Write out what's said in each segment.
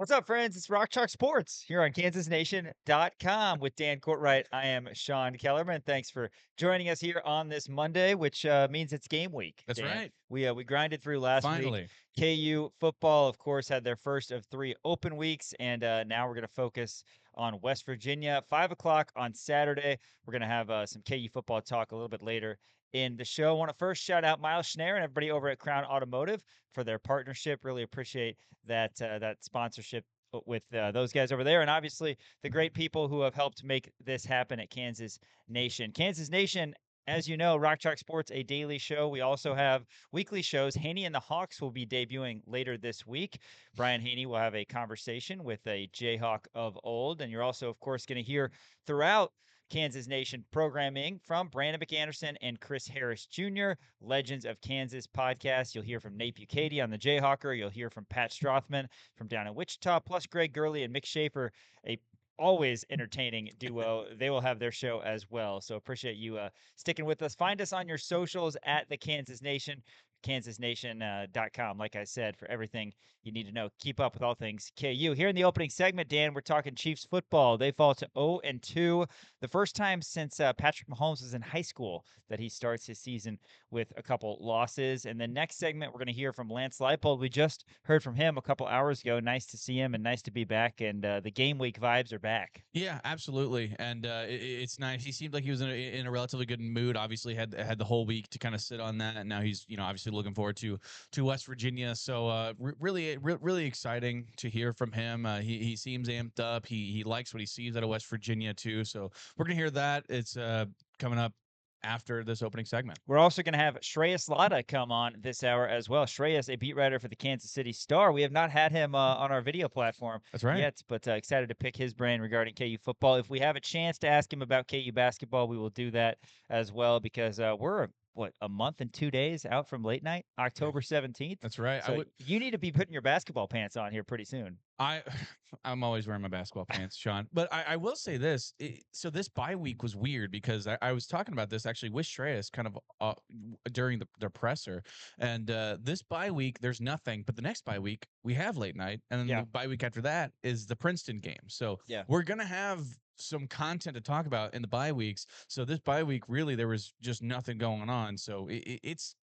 What's up, friends? It's Rock Chalk Sports here on KansasNation.com with Dan Courtwright. I am Sean Kellerman. Thanks for joining us here on this Monday, which means it's game week, That's Dan. right. We grinded through last week. Finally. KU football, of course, had their first of three open weeks, and now we're going to focus on West Virginia. 5 o'clock on Saturday. We're going to have some KU football talk a little bit later in the show. I want to first shout out Miles Schneider and everybody over at Crown Automotive for their partnership. Really appreciate that sponsorship with those guys over there, and obviously the great people who have helped make this happen at Kansas Nation. Kansas Nation, as you know, Rock Chalk Sports, a daily show. We also have weekly shows. Haney and the Hawks will be debuting later this week. Brian Haney will have a conversation with a Jayhawk of old, and you're also, of course, going to hear throughout Kansas Nation programming from Brandon McAnderson and Chris Harris Jr., Legends of Kansas podcast. You'll hear from Nate Bukaty on the Jayhawker. You'll hear from Pat Strothman from down in Wichita, plus Greg Gurley and Mick Schaefer, a always entertaining duo. They will have their show as well. So appreciate you sticking with us. Find us on your socials at the Kansas Nation, kansasnation.com. Like I said, for everything you need to know. Keep up with all things KU. Here in the opening segment, Dan, we're talking Chiefs football. They fall to 0-2. The first time since Patrick Mahomes was in high school that he starts his season with a couple losses. And the next segment, we're going to hear from Lance Leipold. We just heard from him a couple hours ago. Nice to see him and nice to be back. And the game week vibes are back. Yeah, absolutely. And it's nice. He seemed like he was in a relatively good mood. Obviously, had the whole week to kind of sit on that, and now he's obviously looking forward to West Virginia. So really exciting to hear from him. He seems amped up. He likes what he sees out of West Virginia too. So we're gonna hear that. It's coming up after this opening segment. We're also going to have Shreyas Laddha come on this hour as well. Shreyas, a beat writer for the Kansas City Star. We have not had him on our video platform That's right. yet, but excited to pick his brain regarding KU football. If we have a chance to ask him about KU basketball, we will do that as well because we're a month and 2 days out from late night, October 17th. That's right. I So would. you need to be putting your basketball pants on here pretty soon. I I'm always wearing my basketball pants, Sean. But I will say this. So this bye week was weird because I was talking about this actually with Shreyas kind of during the presser. And this bye week, there's nothing. But the next bye week, we have late night. And then Yeah. the bye week after that is the Princeton game. So Yeah. we're going to have some content to talk about in the bye weeks. So this bye week, really, there was just nothing going on. So it's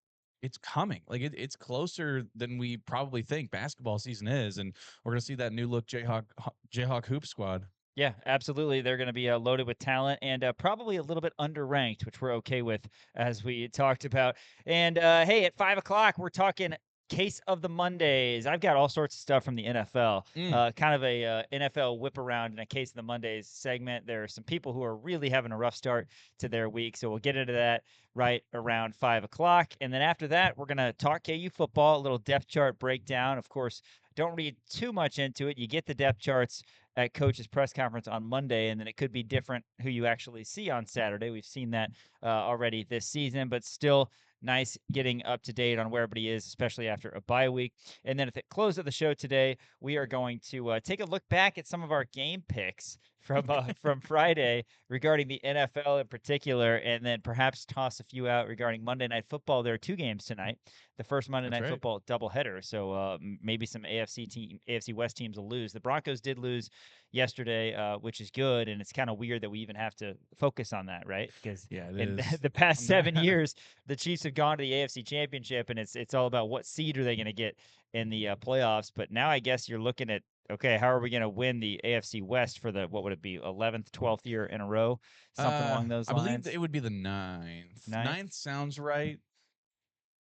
coming. Like it's closer than we probably think basketball season is, and we're gonna see that new look Jayhawk hoop squad. Yeah, absolutely. They're going to be loaded with talent and probably a little bit underranked, which we're okay with, as we talked about. And hey, at 5 o'clock, we're talking Case of the Mondays. I've got all sorts of stuff from the NFL, Mm, kind of a NFL whip around in a Case of the Mondays segment. There are some people who are really having a rough start to their week, so we'll get into that right around 5 o'clock. And then after that, we're going to talk KU football, a little depth chart breakdown. Of course, don't read too much into it. You get the depth charts at coach's press conference on Monday, and then it could be different who you actually see on Saturday. We've seen that already this season, but still nice getting up to date on where everybody is, especially after a bye week. And then at the close of the show today, we are going to take a look back at some of our game picks from Friday regarding the NFL in particular, and then perhaps toss a few out regarding Monday Night Football. There are two games tonight. The first Monday that's Night right. Football doubleheader, so maybe some AFC West teams will lose. The Broncos did lose yesterday, which is good, and it's kind of weird that we even have to focus on that, right? Because Yeah, it in is. the past I'm not. 7 years, the Chiefs have gone to the AFC Championship, and it's all about what seed are they going to get in the playoffs. But now I guess you're looking at, okay, how are we going to win the AFC West for the, what would it be, 11th, 12th year in a row, something along those I believe that lines? it would be the ninth. Ninth? Ninth sounds right.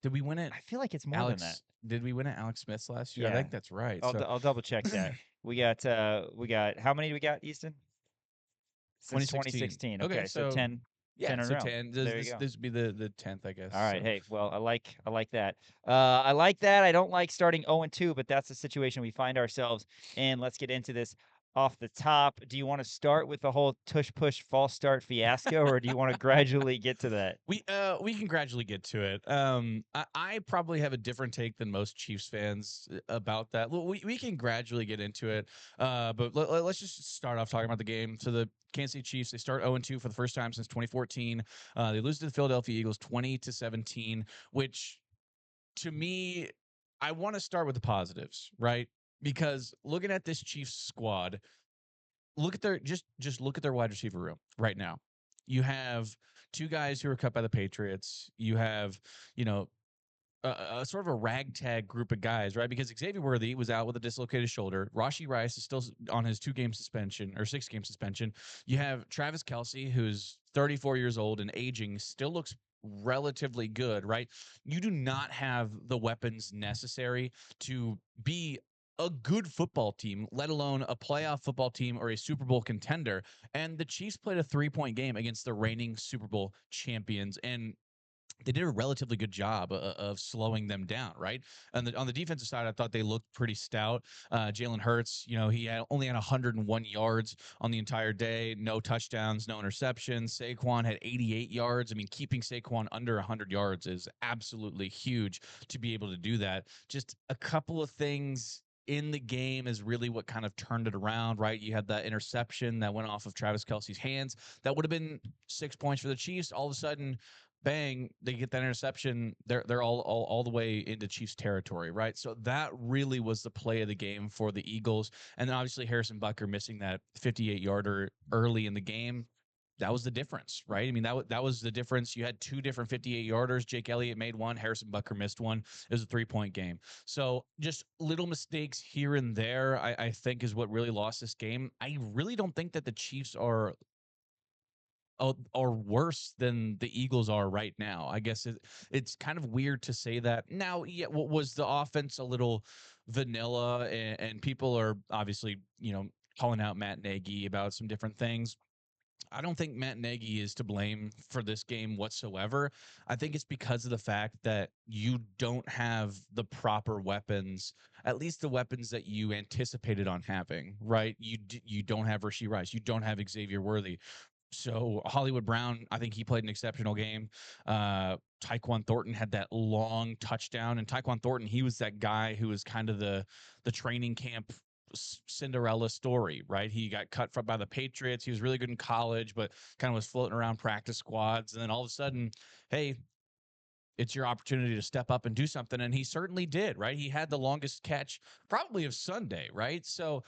Did we win it, I feel like it's more than that. Alex? Did we win it, Alex Smith's last year? I Yeah, think that's right. I'll So I'll double check that. We got how many do we got, Easton? Since 2016. 2016. Okay, Okay, so so 10, yeah, 10 in a so row. 10. There you go. This would be the 10th, I guess. All right. So Hey, well, I like that. I like that. I don't like starting 0-2, but that's the situation we find ourselves in. Let's get into this off the top. Do you want to start with the whole tush push false start fiasco, or do you want to gradually get to that? we can gradually get to it. I probably have a different take than most Chiefs fans about that. Well, we can gradually get into it. But let's just start off talking about the game. So the Kansas City Chiefs, they start 0-2 for the first time since 2014. They lose to the Philadelphia Eagles 20-17, which to me, I want to start with the positives, right? because looking at this Chiefs squad, look at their just look at their wide receiver room right now. You have two guys who are cut by the Patriots. You have, you know, a sort of a ragtag group of guys, right? Because Xavier Worthy was out with a dislocated shoulder. Rashee Rice is still on his 2 game suspension or 6 game suspension. You have Travis Kelsey, who's 34 years old and aging, still looks relatively good, right? You do not have the weapons necessary to be a good football team, let alone a playoff football team or a Super Bowl contender. And the Chiefs played a 3 point game against the reigning Super Bowl champions. And they did a relatively good job of slowing them down, right? And on the defensive side, I thought they looked pretty stout. Jalen Hurts, he only had 101 yards on the entire day, no touchdowns, no interceptions. Saquon had 88 yards. I mean, keeping Saquon under 100 yards is absolutely huge to be able to do that. Just a couple of things in the game is really what kind of turned it around, right? You had that interception that went off of Travis Kelsey's hands. That would have been 6 points for the Chiefs. All of a sudden, bang, they get that interception. They're all the way into Chiefs territory, right? So that really was the play of the game for the Eagles. And then obviously Harrison Butker missing that 58-yarder early in the game. That was the difference, right? I mean, that was the difference. You had two different 58-yarders. Jake Elliott made one. Harrison Butker missed one. It was a 3 point game. So just little mistakes here and there, I think, is what really lost this game. I really don't think that the Chiefs are worse than the Eagles are right now. I guess it's kind of weird to say that. Now, yeah, what was the offense a little vanilla, and people are obviously, calling out Matt Nagy about some different things. I don't think Matt Nagy is to blame for this game whatsoever. I think it's because of the fact that you don't have the proper weapons, at least the weapons that you anticipated on having, right? You don't have Rashee Rice, you don't have Xavier Worthy. So Hollywood Brown, I think he played an exceptional game. Tyquan Thornton had that long touchdown, and Tyquan Thornton, he was that guy who was kind of the training camp Cinderella story, right? He got cut from by the Patriots. He was really good in college, but kind of was floating around practice squads, and then all of a sudden, hey, it's your opportunity to step up and do something. And he certainly did, right? He had the longest catch probably of Sunday, right? So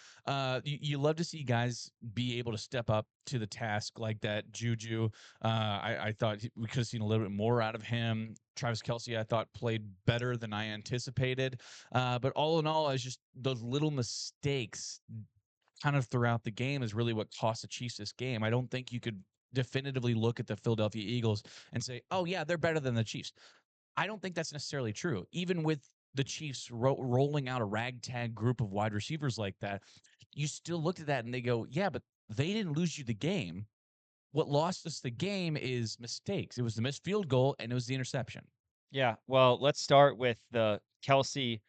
you love to see guys be able to step up to the task like that. Juju, I thought we could have seen a little bit more out of him. Travis Kelsey, I thought, played better than I anticipated. But all in all, it's just those little mistakes kind of throughout the game is really what cost the Chiefs this game. I don't think you could definitively look at the Philadelphia Eagles and say, oh, yeah, they're better than the Chiefs. I don't think that's necessarily true. Even with the Chiefs rolling out a ragtag group of wide receivers like that, you still looked at that and they go, yeah, but they didn't lose you the game. What lost us the game is mistakes. It was the missed field goal and it was the interception. Yeah, well, let's start with the Kelsey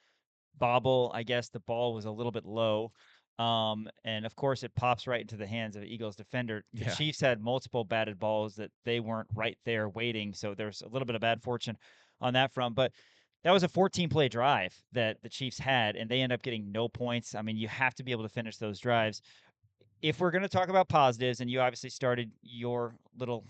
bobble. I guess the ball was a little bit low. And of course, it pops right into the hands of the Eagles defender. The Yeah. Chiefs had multiple batted balls that they weren't right there waiting. So there's a little bit of bad fortune on that front. But that was a 14-play drive that the Chiefs had, and they end up getting no points. I mean, you have to be able to finish those drives. If we're going to talk about positives, and you obviously started your little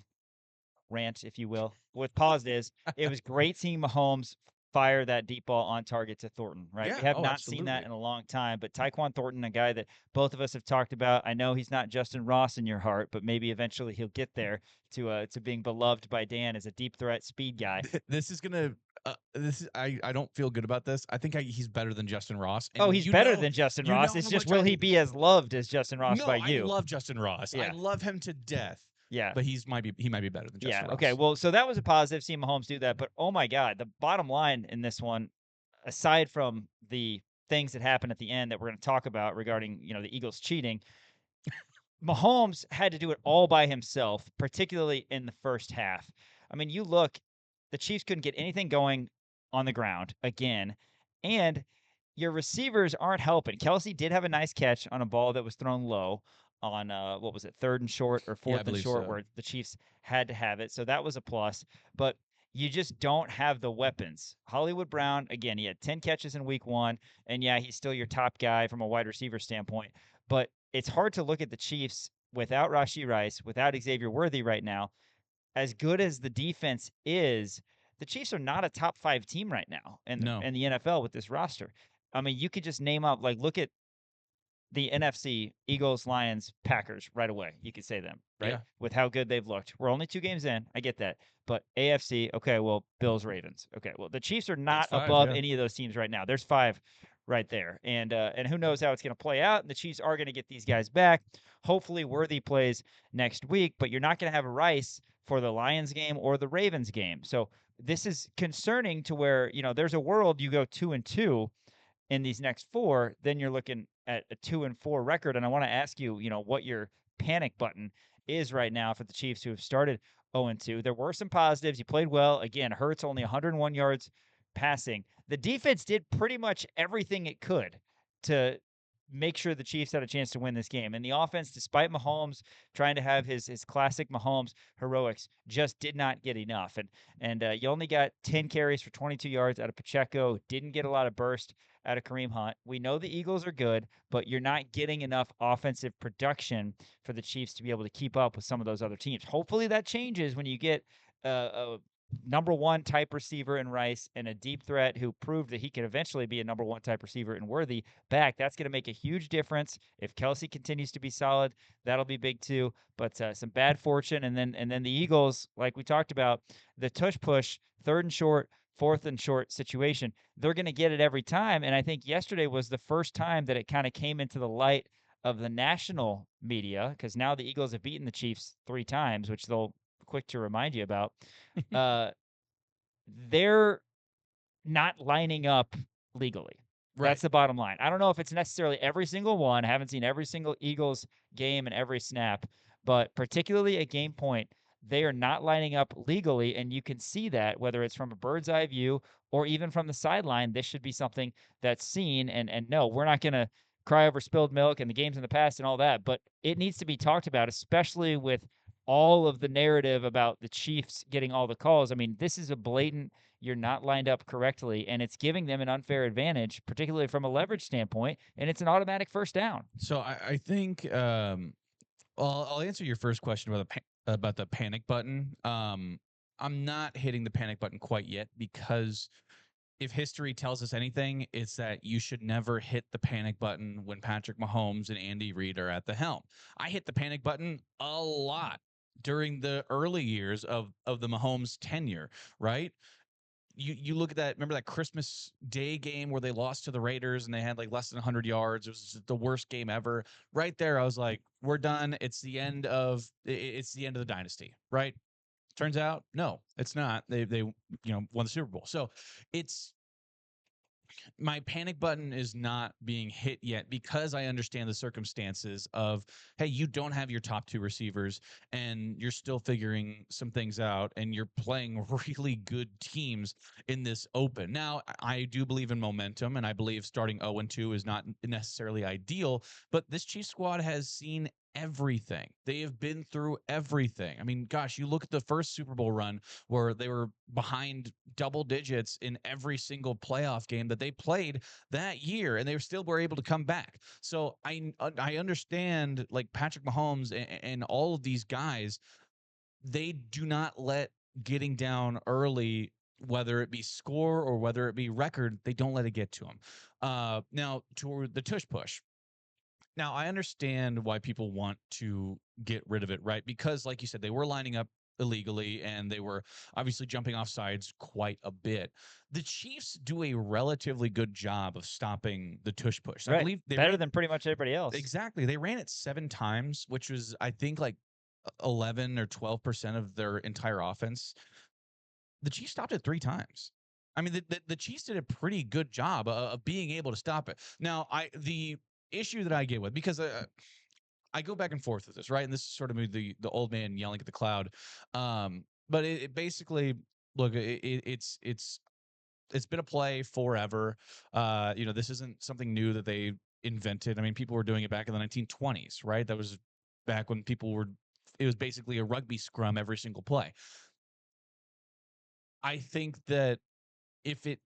rant, if you will, with positives, it was great seeing Mahomes fire that deep ball on target to Thornton, right? We Yeah. have Oh, not seen that absolutely. in a long time, but Tyquan Thornton, a guy that both of us have talked about. I know he's not Justin Ross in your heart, but maybe eventually he'll get there to being beloved by Dan as a deep threat speed guy. This is gonna. This is I don't feel good about this. I think he's better than Justin Ross, Oh, and he's better than Justin you Ross. know It's how just much will he be as loved as Justin Ross by No, I you? love Justin Ross. I Yeah. love him to death. Yeah. But he might be better than Yeah. Justin Okay. Ross. Well, so that was a positive seeing Mahomes do that. But oh my God, the bottom line in this one, aside from the things that happened at the end that we're going to talk about regarding, the Eagles cheating, Mahomes had to do it all by himself, particularly in the first half. I mean, you look, the Chiefs couldn't get anything going on the ground again, and your receivers aren't helping. Kelsey did have a nice catch on a ball that was thrown low on what was it, third and short or Yeah, I fourth and believe short, so. where the Chiefs had to have it. So that was a plus. But you just don't have the weapons. Hollywood Brown, again, he had 10 catches in week one, and yeah, he's still your top guy from a wide receiver standpoint. But it's hard to look at the Chiefs without Rashee Rice, without Xavier Worthy right now. As good as the defense is, the Chiefs are not a top 5 team right now in No. the NFL with this roster. I mean, you could just name up, like, look at the NFC, Eagles, Lions, Packers right away. You could say them, right? Yeah, With how good they've looked. We're only 2 games in. I get that. But AFC, okay, well, Bills, Ravens. Okay, well, the Chiefs are that's not 5. above Yeah. any of those teams right now. There's 5 right there. And who knows how it's going to play out. And the Chiefs are going to get these guys back. Hopefully Worthy plays next week, but you're not going to have Rice for the Lions game or the Ravens game. So this is concerning to where, there's a world you go 2-2 in these next 4, then you're looking at a 2-4 record. And I want to ask you, what your panic button is right now for the Chiefs, who have started 0-2. There were some positives. You played well. Again, Hurts only 101 yards passing. The defense did pretty much everything it could to make sure the Chiefs had a chance to win this game. And the offense, despite Mahomes trying to have his classic Mahomes heroics, just did not get enough. And you only got 10 carries for 22 yards out of Pacheco. Didn't get a lot of burst out of Kareem Hunt. We know the Eagles are good, but you're not getting enough offensive production for the Chiefs to be able to keep up with some of those other teams. Hopefully that changes when you get a number one type receiver in Rice and a deep threat who proved that he can eventually be a number one type receiver in Worthy back. That's going to make a huge difference. If Kelsey continues to be solid, that'll be big too. But some bad fortune, and then the Eagles, like we talked about, the tush push, 3rd and short, 4th and short situation, they're going to get it every time. And I think yesterday was the first time that it kind of came into the light of the national media, because now the Eagles have beaten the Chiefs 3 times, which they'll quick to remind you about. Uh, they're not lining up legally. Right. That's the bottom line. I don't know if it's necessarily every single one. I haven't seen every single Eagles game and every snap, but particularly at game point, they are not lining up legally. And you can see that whether it's from a bird's eye view or even from the sideline. This should be something that's seen. And no, we're not going to cry over spilled milk and the games in the past and all that, but it needs to be talked about, especially with all of the narrative about the Chiefs getting all the calls. I mean, this is a blatant, you're not lined up correctly, and it's giving them an unfair advantage, particularly from a leverage standpoint, and it's an automatic first down. So I think well, I'll answer your first question about the panic button. I'm not hitting the panic button quite yet because if history tells us anything, it's that you should never hit the panic button when Patrick Mahomes and Andy Reid are at the helm. I hit the panic button a lot during the early years of the Mahomes tenure, right? You look at that, remember that Christmas Day game where they lost to the Raiders and they had like less than 100 yards. It was the worst game ever. Right there I was like, we're done. It's the end of the dynasty, right? Turns out no, it's not. They won the Super Bowl. So it's my panic button is not being hit yet because I understand the circumstances of, hey, you don't have your top 2 receivers and you're still figuring some things out and you're playing really good teams in this open. Now, I do believe in momentum and I believe starting 0-2 is not necessarily ideal, but this Chiefs squad has seen everything. They have been through everything. I mean, gosh, you look at the first Super Bowl run where they were behind double digits in every single playoff game that they played that year, and they still were able to come back. So I understand like Patrick Mahomes and all of these guys, they do not let getting down early, whether it be score or whether it be record, they don't let it get to them. Now toward the tush push. Now, I understand why people want to get rid of it, right? Because, like you said, they were lining up illegally and they were obviously jumping off sides quite a bit. The Chiefs do a relatively good job of stopping the tush push. I Right. believe they Better ran than pretty much everybody else. exactly. They ran it 7 times, which was, I think, like 11 or 12% of their entire offense. The Chiefs stopped it 3 times. I mean, the Chiefs did a pretty good job of being able to stop it. Now, the issue that I get with because I go back and forth with this, right? And this is sort of the old man yelling at the cloud. But it basically look it's been a play forever. This isn't something new that they invented. I mean, people were doing it back in the 1920s, right? That was back when people were. It was basically a rugby scrum every single play. I think that if it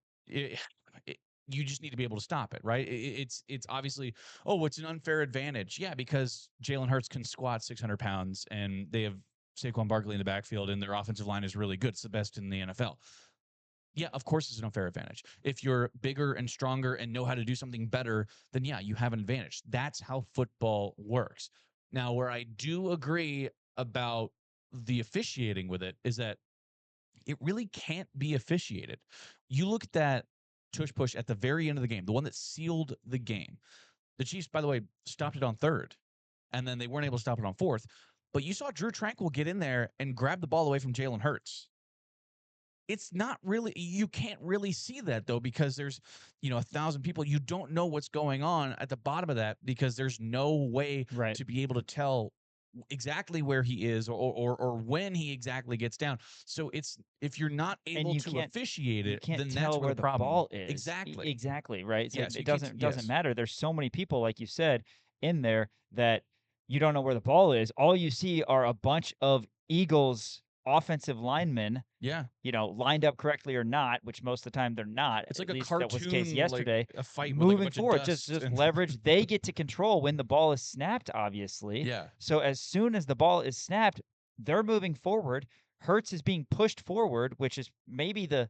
you just need to be able to stop it, right? It's obviously, oh, it's an unfair advantage. Yeah, because Jalen Hurts can squat 600 pounds and they have Saquon Barkley in the backfield and their offensive line is really good. It's the best in the NFL. Yeah, of course it's an unfair advantage. If you're bigger and stronger and know how to do something better, then yeah, you have an advantage. That's how football works. Now, where I do agree about the officiating with it is that it really can't be officiated. You look at that tush push at the very end of the game, the one that sealed the game. The Chiefs, by the way, stopped it on third, and then they weren't able to stop it on fourth. But you saw Drew Tranquil get in there and grab the ball away from Jalen Hurts. It's not really, you can't really see that though, because there's 1,000 people. You don't know what's going on at the bottom of that, because there's no way Right. to be able to tell exactly where he is, or when he exactly gets down. So it's, if you're not And able to officiate you it, can't then that's tell where where the the problem. ball is. Exactly. Exactly, right? So Yes, it you can't. doesn't Yes. matter. There's so many people, like you said, in there that you don't know where the ball is. All you see are a bunch of Eagles offensive linemen, Yeah. lined up correctly or not, which most of the time they're not. It's like At a least that was the case cartoon, like yesterday. a fight with like a Moving bunch of forward, just dust just and leverage. They get to control when the ball is snapped, obviously. yeah. So as soon as the ball is snapped, they're moving forward. Hertz is being pushed forward, which is maybe the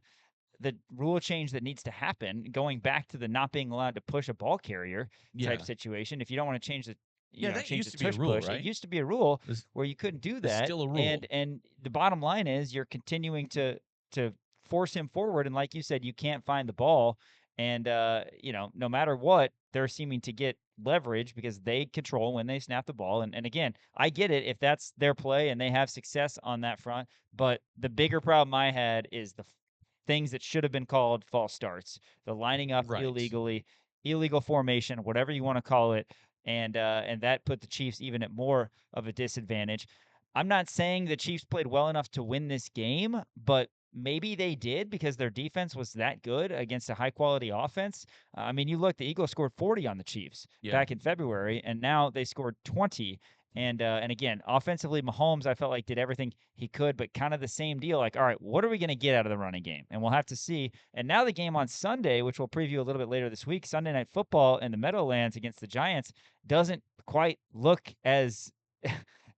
rule change that needs to happen, going back to the not being allowed to push a ball carrier type Yeah. situation. If you don't want to change the Yeah, that change used the to be a tush rule, push, it right? used to be a rule It's, where you couldn't do it's that. still a And rule. the bottom line is you're continuing to force him forward. And like you said, you can't find the ball. And no matter what, they're seeming to get leverage because they control when they snap the ball. And again, I get it if that's their play and they have success on that front. But the bigger problem I had is the things that should have been called false starts, the lining up Right. illegally, illegal formation, whatever you want to call it, and that put the Chiefs even at more of a disadvantage. I'm not saying the Chiefs played well enough to win this game, but maybe they did because their defense was that good against a high quality offense. I mean, you look, the Eagles scored 40 on the Chiefs Yeah. back in February, and now they scored 20. And again, offensively, Mahomes, I felt like did everything he could, but kind of the same deal. Like, all right, what are we going to get out of the running game? And we'll have to see. And now the game on Sunday, which we'll preview a little bit later this week, Sunday Night Football in the Meadowlands against the Giants, doesn't quite look as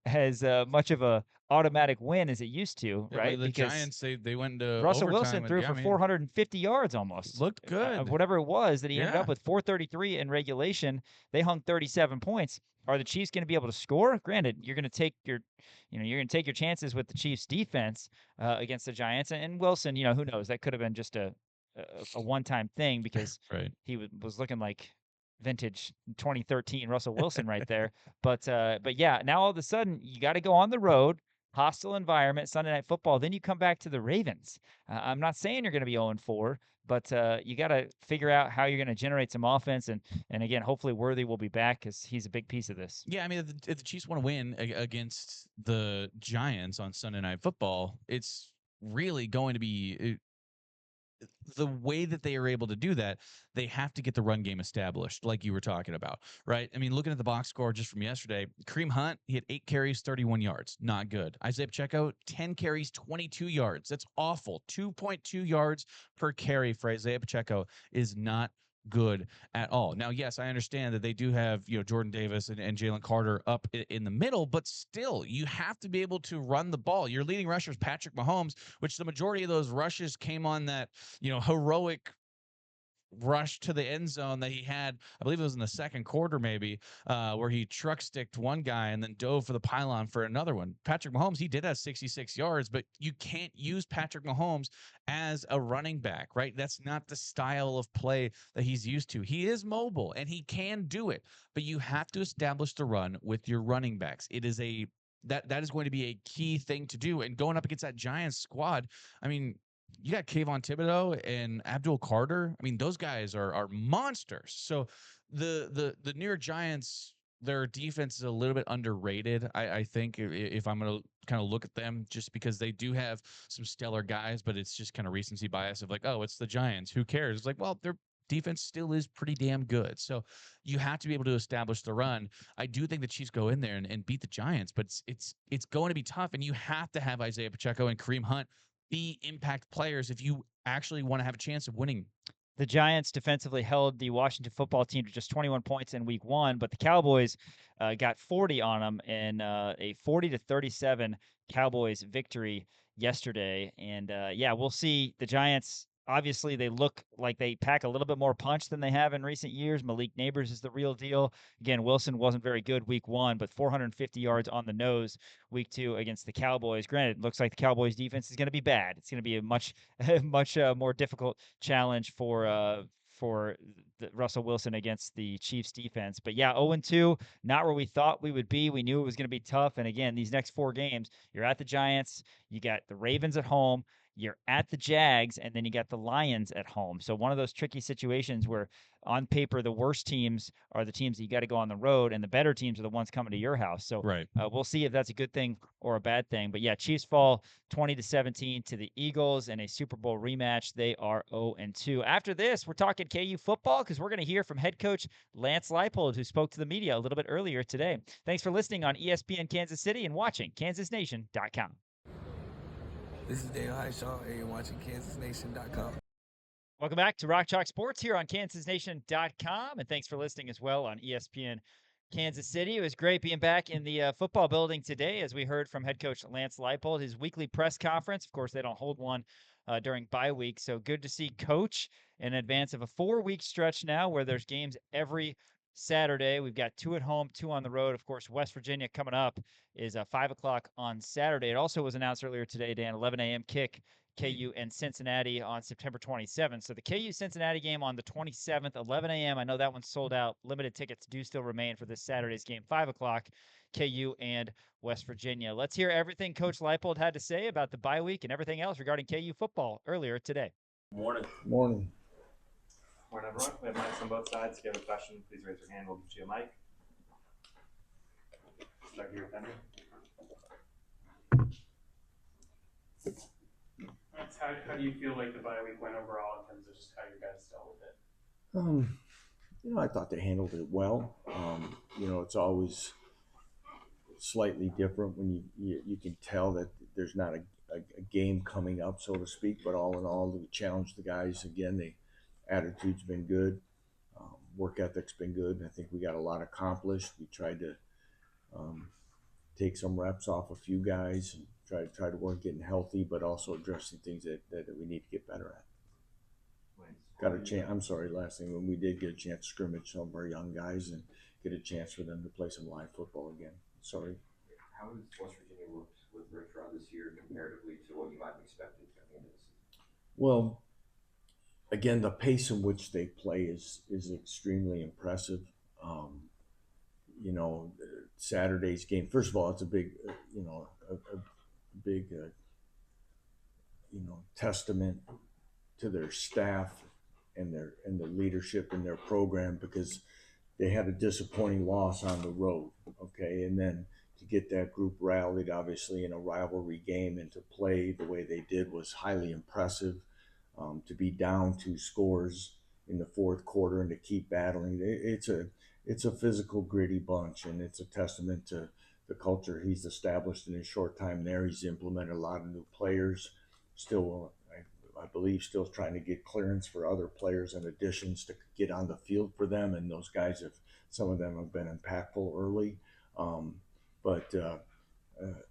as much of a automatic win as it used to, Yeah, well, right? the Because Giants, they went into Russell overtime, Wilson and threw yeah, I for mean, 450 yards almost. looked good. Whatever it was that he ended Yeah. up with, 433 in regulation. They hung 37 points. Are the Chiefs going to be able to score? Granted, you're going to take your chances with the Chiefs defense against the Giants. And Wilson, who knows? That could have been just a one-time thing because Right. he was looking like vintage 2013 Russell Wilson right there. But yeah, now all of a sudden you got to go on the road, hostile environment, Sunday Night Football. Then you come back to the Ravens. I'm not saying you're going to be 0-4, but you got to figure out how you're going to generate some offense. And again, hopefully Worthy will be back because he's a big piece of this. Yeah, I mean, if the Chiefs want to win against the Giants on Sunday Night Football, it's really going to be the way that they are able to do that. They have to get the run game established, like you were talking about, right? I mean, looking at the box score just from yesterday, Kareem Hunt, he had 8 carries, 31 yards. Not good. Isaiah Pacheco, 10 carries, 22 yards. That's awful. 2.2 yards per carry for Isaiah Pacheco is not good at all. Now, yes, I understand that they do have, Jordan Davis and Jalen Carter up in the middle, but still, you have to be able to run the ball. Your leading rusher is Patrick Mahomes, which the majority of those rushes came on that, heroic rush to the end zone that he had. I believe it was in the second quarter, maybe, where he truck sticked one guy and then dove for the pylon for another one. Patrick Mahomes, he did have 66 yards, but you can't use Patrick Mahomes as a running back, right? That's not the style of play that he's used to. He is mobile and he can do it, but you have to establish the run with your running backs. It is that is going to be a key thing to do. And going up against that Giants squad, I mean, you got Kayvon Thibodeau and Abdul Carter. I mean, those guys are monsters. So the New York Giants, their defense is a little bit underrated. I think if I'm going to kind of look at them, just because they do have some stellar guys, but it's just kind of recency bias of like, oh, it's the Giants. Who cares? It's like, well, their defense still is pretty damn good. So you have to be able to establish the run. I do think the Chiefs go in there and beat the Giants, but it's going to be tough. And you have to have Isaiah Pacheco and Kareem Hunt be impact players if you actually want to have a chance of winning. The Giants defensively held the Washington football team to just 21 points in week 1, but the Cowboys got 40 on them in a 40-37 Cowboys victory yesterday. And yeah, we'll see the Giants Obviously, they look like they pack a little bit more punch than they have in recent years. Malik Neighbors is the real deal. Again, Wilson wasn't very good week 1, but 450 yards on the nose week 2 against the Cowboys. Granted, it looks like the Cowboys defense is going to be bad. It's going to be a much much more difficult challenge for Russell Wilson against the Chiefs defense. But yeah, 0-2, not where we thought we would be. We knew it was going to be tough. And again, these next 4 games, you're at the Giants, you got the Ravens at home, you're at the Jags, and then you got the Lions at home. So one of those tricky situations where on paper the worst teams are the teams that you got to go on the road, and the better teams are the ones coming to your house. So Right. we'll see if that's a good thing or a bad thing. But yeah, Chiefs fall 20-17 to the Eagles in a Super Bowl rematch. They are 0-2. After this, we're talking KU football because we're going to hear from head coach Lance Leipold, who spoke to the media a little bit earlier today. Thanks for listening on ESPN Kansas City and watching KansasNation.com. This is Daniel Highshaw, and you're watching KansasNation.com. Welcome back to Rock Chalk Sports here on KansasNation.com, and thanks for listening as well on ESPN Kansas City. It was great being back in the football building today, as we heard from head coach Lance Leipold, his weekly press conference. Of course, they don't hold one during bye week, so good to see Coach in advance of a 4-week stretch now where there's games every Saturday. We've got 2 at home, 2 on the road. Of course, West Virginia coming up is 5 o'clock on Saturday. It also was announced earlier today, Dan, 11 a.m. kick, KU and Cincinnati on September 27th. So the KU Cincinnati game on the 27th, 11 a.m. I know that one's sold out. Limited tickets do still remain for this Saturday's game, 5 o'clock, KU and West Virginia. Let's hear everything Coach Leipold had to say about the bye week and everything else regarding KU football earlier today. Morning. Morning. Morning, everyone. We have mics on both sides. If you have a question, please raise your hand. We'll get you a mic. Start here with Henry. How do you feel like the bye week went overall in terms of just how you guys dealt with it? I thought they handled it well. It's always slightly different when you can tell that there's not a game coming up, so to speak. But all in all, we challenged the guys again. The attitude's been good. Work ethic's been good. I think we got a lot accomplished. We tried to take some reps off a few guys and try to work getting healthy, but also addressing things that we need to get better at. Got a chance. I'm sorry. Last thing, when we did get a chance to scrimmage some of our young guys and get a chance for them to play some live football again. Sorry. How has West Virginia looked with Rich Rod this year comparatively to what you might have expected coming into the season? Well, again, the pace in which they play is extremely impressive. Saturday's game. First of all, it's a big, big testament to their staff and the leadership in their program, because they had a disappointing loss on the road. Okay, and then to get that group rallied, obviously in a rivalry game, and to play the way they did was highly impressive. To be down 2 scores in the fourth quarter and to keep battling, it's a physical, gritty bunch, and it's a testament to the culture he's established in his short time there. He's implemented a lot of new players. Still, I believe, still trying to get clearance for other players and additions to get on the field for them. And those guys some of them have been impactful early.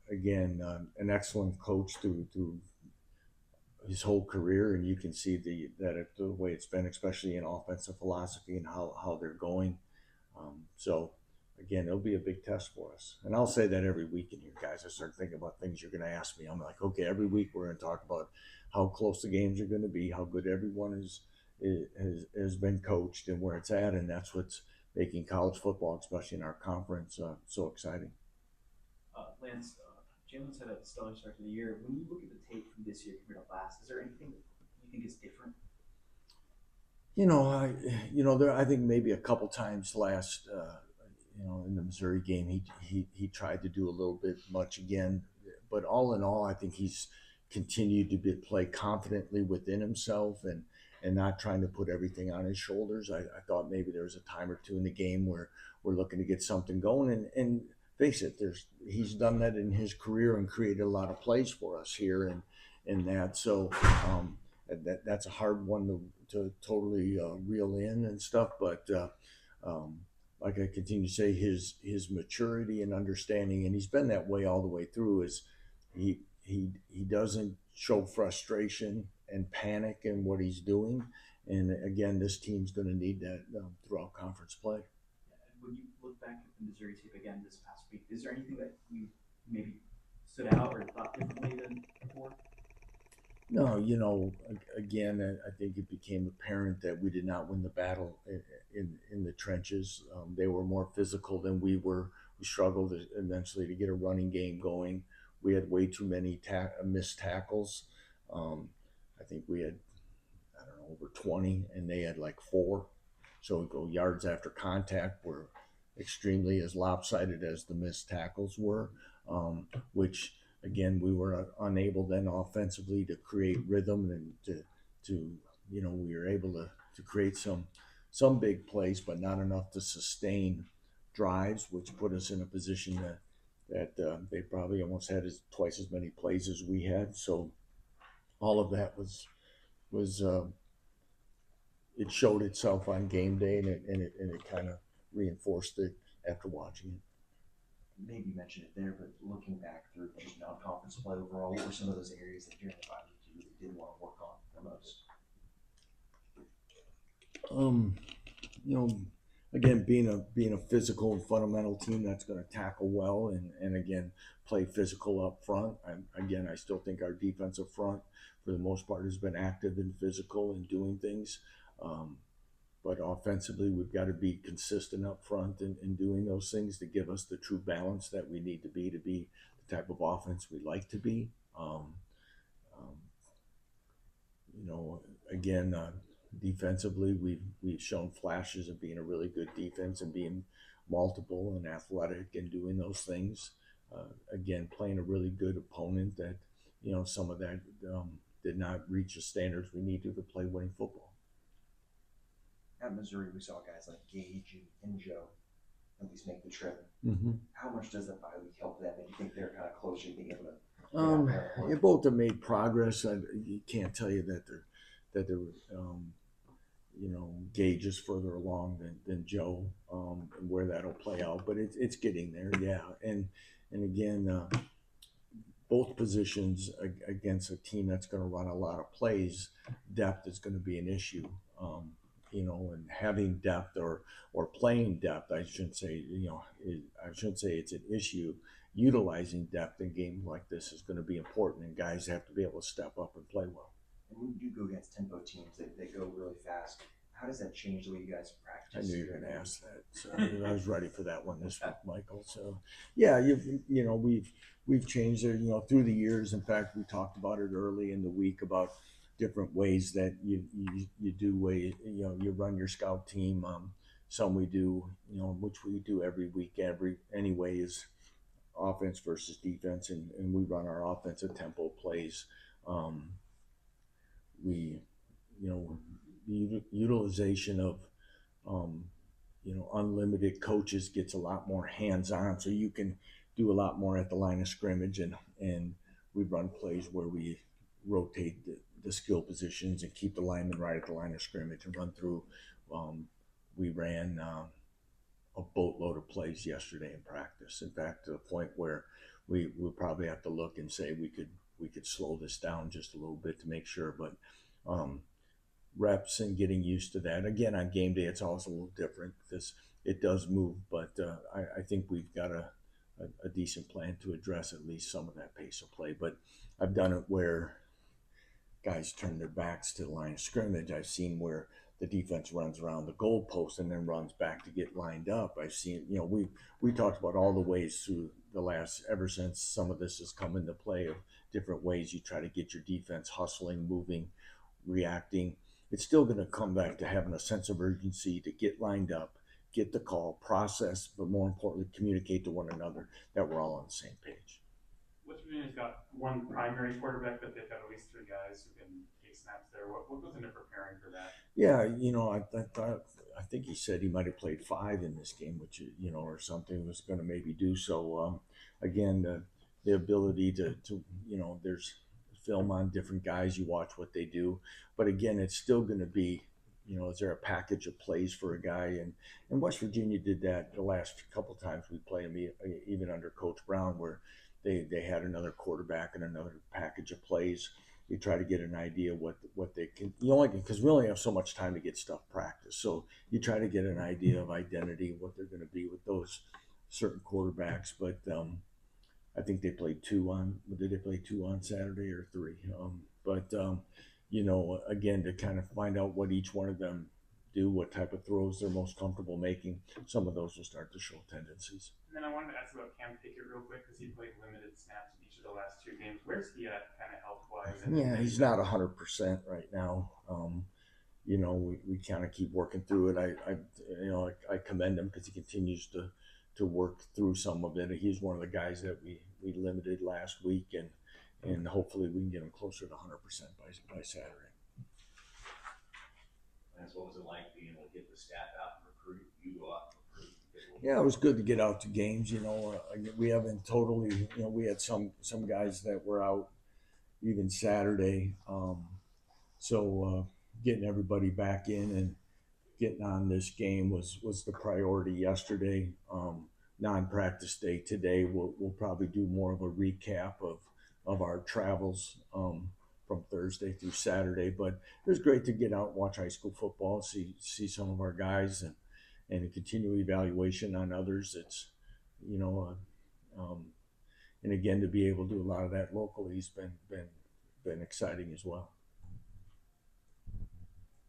Again, an excellent coach through his whole career, and you can see the way it's been, especially in offensive philosophy and how they're going. So again, it'll be a big test for us. And I'll say that every week in here, guys. I start thinking about things you're going to ask me. I'm like, okay, every week we're going to talk about how close the games are going to be, how good everyone has been coached, and where it's at. And that's what's making college football, especially in our conference, so exciting. Lance, Jalen's had a stellar start to the year. When you look at the tape from this year compared to last, is there anything that you think is different? I think maybe a couple times last, in the Missouri game, he tried to do a little bit much again, but all in all, I think he's continued to play confidently within himself and not trying to put everything on his shoulders. I thought maybe there was a time or two in the game where we're looking to get something going, and face it, he's done that in his career and created a lot of plays for us here and that. So that's a hard one to totally reel in and stuff. But like I continue to say, his maturity and understanding, and he's been that way all the way through, is he doesn't show frustration and panic in what he's doing. And again, this team's going to need that throughout conference play. When you look back at the Missouri tape again this past week, is there anything that you maybe stood out or thought differently than before? No, again, I think it became apparent that we did not win the battle in the trenches. They were more physical than we were. We struggled eventually to get a running game going. We had way too many missed tackles. I think we had, I don't know, over 20, and they had like 4. So we go yards after contact were extremely as lopsided as the missed tackles were, which again we were unable then offensively to create rhythm and to we were able to create some big plays, but not enough to sustain drives, which put us in a position that they probably almost had twice as many plays as we had. So all of that was it showed itself on game day, and it kind of reinforced it after watching it. Maybe you mentioned it there, but looking back through just non-conference play overall, what were some of those areas that during the bye week you really did want to work on the most? Again, being a physical and fundamental team that's going to tackle well and again play physical up front. I still think our defensive front, for the most part, has been active and physical and doing things. But offensively, we've got to be consistent up front in doing those things to give us the true balance that we need to be the type of offense we like to be. Again, defensively, we've shown flashes of being a really good defense and being multiple and athletic and doing those things. Again, playing a really good opponent that, some of that did not reach the standards we need to play winning football. At Missouri, we saw guys like Gage and Joe at least make the trip. Mm-hmm. How much does the bye week help them? And do you think they're kind of closer to being able to? They both have made progress. You can't tell you that they're Gage is further along than Joe, and where that'll play out. But it's getting there, yeah. And again, both positions against a team that's going to run a lot of plays, depth is going to be an issue. And having depth or playing depth, I shouldn't say it's an issue. Utilizing depth in games like this is going to be important, and guys have to be able to step up and play well. And when you do go against tempo teams, they go really fast. How does that change the way you guys practice? I knew you were going to ask that. So I was ready for that one this week, Michael. So yeah, we've changed it, through the years. In fact, we talked about it early in the week about different ways that you you run your scout team. Some we do, which we do every week, anyway, is offense versus defense, and we run our offensive tempo plays. The utilization of unlimited coaches gets a lot more hands-on, so you can do a lot more at the line of scrimmage, and we run plays where we rotate the skill positions and keep the linemen right at the line of scrimmage and run through. We ran a boatload of plays yesterday in practice. In fact, to the point where we'll probably have to look and say we could slow this down just a little bit to make sure. But reps and getting used to that. Again, on game day, it's always a little different because it does move. But I think we've got a decent plan to address at least some of that pace of play. But I've done it where guys turn their backs to the line of scrimmage. I've seen where the defense runs around the goalpost and then runs back to get lined up. I've seen, we talked about all the ways through ever since some of this has come into play, of different ways you try to get your defense hustling, moving, reacting. It's still going to come back to having a sense of urgency to get lined up, get the call, process, but more importantly, communicate to one another that we're all on the same page. West Virginia's got one primary quarterback, but they've got at least 3 guys who can take snaps there. What goes into preparing for that? Yeah, I think he said he might have played 5 in this game, which or something, was going to maybe do so. Again, the ability to there's film on different guys. You watch what they do, but again, it's still going to be, is there a package of plays for a guy? And West Virginia did that the last couple times we played them, even under Coach Brown, where they had another quarterback and another package of plays. you try to get an idea what they can. You only because we only have so much time to get stuff practiced. So you try to get an idea of identity, what they're going to be with those certain quarterbacks. But I think they played two on. Did they play two on Saturday or three? You know, again, to kind of find out what each one of them do, what type of throws they're most comfortable making. Some of those will start to show tendencies. And then I wanted to ask about Cam Pickett real quick because he played limited snaps in each of the last two games. Where's he at, kind of health wise? Yeah, he's not 100% right now. You know, we kind of keep working through it. I commend him because he continues to work through some of it. He's one of the guys that we limited last week, and hopefully we can get him closer to 100% by Saturday. That's what was it like being able to get the staff out and recruit? You go out and recruit. Yeah, it was good to get out to games. You know, we haven't totally. You know, we had some guys that were out even Saturday. Getting everybody back in and getting on this game was the priority yesterday. Non-practice day today. We'll probably do more of a recap of our travels from Thursday through Saturday. But it was great to get out and watch high school football, see some of our guys, and a continual evaluation on others. It's, you know, and again, to be able to do a lot of that locally has been exciting as well.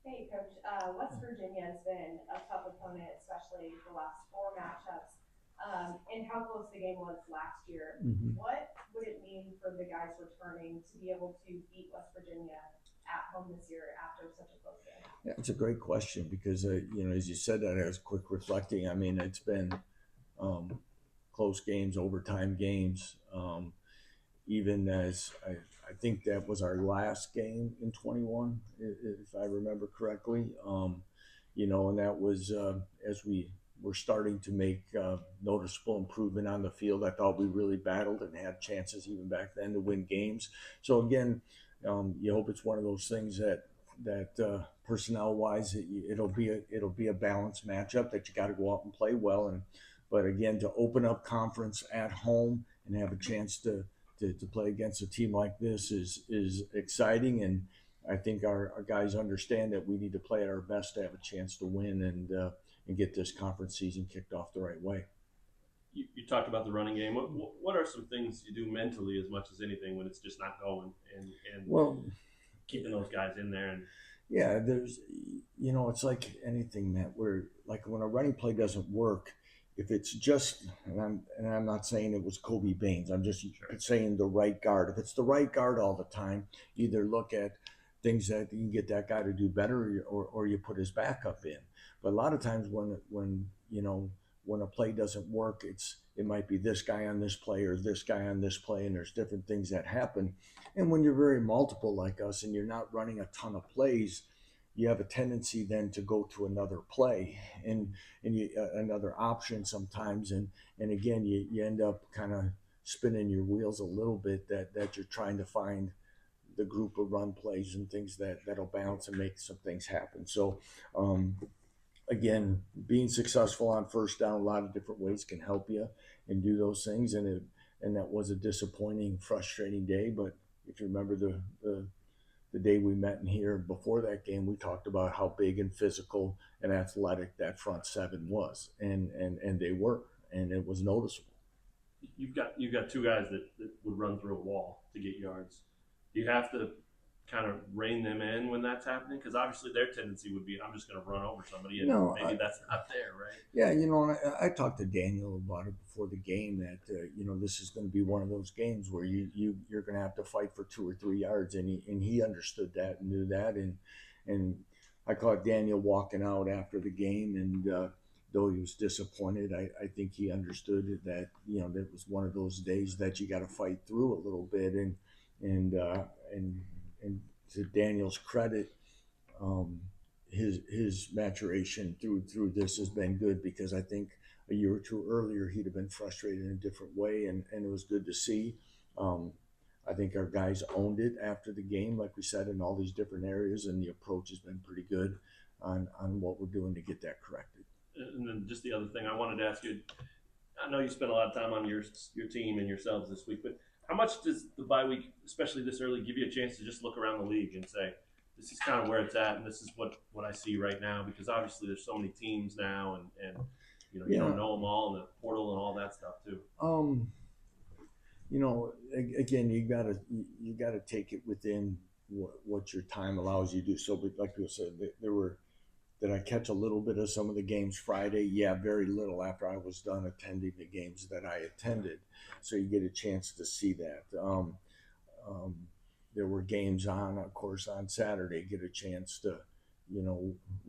Hey, Coach. West Virginia has been a tough opponent, especially the last four matchups, and how close the game was last year. Mm-hmm. What would it mean for the guys returning to be able to beat West Virginia at home this year after such a close game? Yeah, it's a great question because, you know, as you said that, I was quick reflecting. I mean, it's been close games, overtime games. Even as I think that was our last game in 21, if I remember correctly. You know, and that was as we were starting to make noticeable improvement on the field. I thought we really battled and had chances even back then to win games. So again, you hope it's one of those things that personnel-wise, it'll be a balanced matchup that you got to go out and play well. But again, to open up conference at home and have a chance to play against a team like this is exciting, and I think our guys understand that we need to play at our best to have a chance to win and get this conference season kicked off the right way. You talked about the running game. What are some things you do mentally as much as anything when it's just not going and well, keeping those guys in there? And yeah, there's, you know, it's like anything that we're like when a running play doesn't work. If it's just, and I'm not saying it was Kobe Baines, I'm just saying the right guard. If it's the right guard all the time, you either look at things that you can get that guy to do better, or you put his backup in. But a lot of times when a play doesn't work, it might be this guy on this play or this guy on this play, and there's different things that happen. And when you're very multiple like us and you're not running a ton of plays, you have a tendency then to go to another play and another option sometimes. And again, you end up kind of spinning your wheels a little bit that you're trying to find the group of run plays and things that'll bounce and make some things happen. So, again, being successful on first down, a lot of different ways can help you and do those things. And that was a disappointing, frustrating day. But if you remember the day we met in here before that game, we talked about how big and physical and athletic that front seven was, and they were, and it was noticeable. you've got two guys that would run through a wall to get yards. Do you have to kind of rein them in when that's happening? Because obviously their tendency would be, I'm just going to run over somebody, and maybe that's not there, right? Yeah, you know, and I talked to Daniel about it before the game that you know, this is going to be one of those games where you're going to have to fight for 2 or 3 yards, and he understood that and knew that, and I caught Daniel walking out after the game, and though he was disappointed, I think he understood that, you know, that was one of those days that you got to fight through a little bit, and to Daniel's credit, his maturation through this has been good, because I think a year or two earlier he'd have been frustrated in a different way, and it was good to see. I think our guys owned it after the game, like we said, in all these different areas, and the approach has been pretty good on what we're doing to get that corrected. And then just the other thing I wanted to ask you, I know you spent a lot of time on your team and yourselves this week, but How much does the bye week, especially this early, give you a chance to just look around the league and say, this is kind of where it's at, and this is what I see right now? Because obviously there's so many teams now, and you don't know them all, and the portal and all that stuff too. Again, you gotta take it within what your time allows you to do. So, but like you said, did I catch a little bit of some of the games Friday? Yeah, very little after I was done attending the games that I attended. So you get a chance to see that. There were games on, of course, on Saturday. Get a chance to,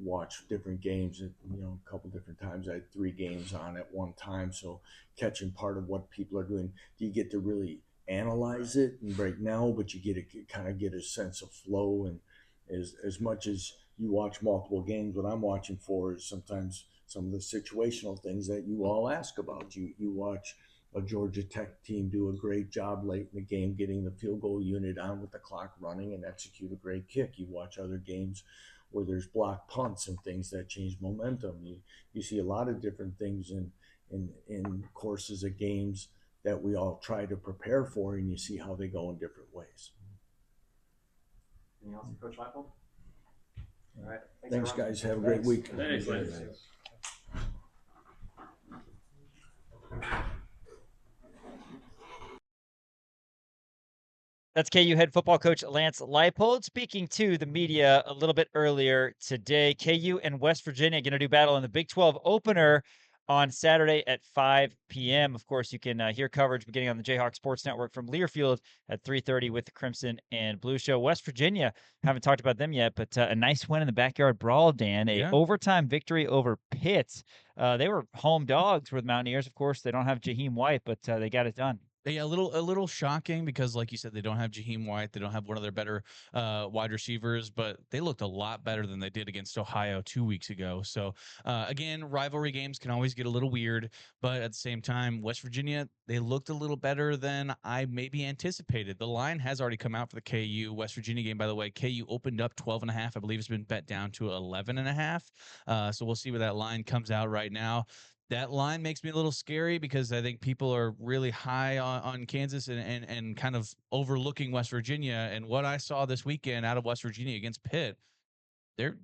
watch different games. A couple different times. I had 3 games on at one time. So catching part of what people are doing. Do you get to really analyze it right now? But you kind of get a sense of flow, and as much as you watch multiple games, what I'm watching for is sometimes some of the situational things that you all ask about. You watch a Georgia Tech team do a great job late in the game getting the field goal unit on with the clock running and execute a great kick. You watch other games where there's blocked punts and things that change momentum. You see a lot of different things in courses of games that we all try to prepare for, and you see how they go in different ways. Anything else, Coach Leipold? All right. Thanks guys. Have a great week. Thanks. That's KU head football coach Lance Leipold speaking to the media a little bit earlier today. KU and West Virginia going to do battle in the Big 12 opener on Saturday at 5 p.m. Of course, you can hear coverage beginning on the Jayhawk Sports Network from Learfield at 3:30 with the Crimson and Blue Show. West Virginia, haven't talked about them yet, but a nice win in the backyard brawl, Dan. Overtime victory over Pitt. They were home dogs with Mountaineers. Of course, they don't have Jaheim White, but they got it done. Yeah, a little shocking because, like you said, they don't have Jaheim White. They don't have one of their better wide receivers, but they looked a lot better than they did against Ohio 2 weeks ago. So, again, rivalry games can always get a little weird, but at the same time, West Virginia, they looked a little better than I maybe anticipated. The line has already come out for the KU West Virginia game, by the way. KU opened up 12.5. I believe it's been bet down to 11.5. So we'll see where that line comes out right now. That line makes me a little scary because I think people are really high on Kansas and kind of overlooking West Virginia. And what I saw this weekend out of West Virginia against Pitt, they're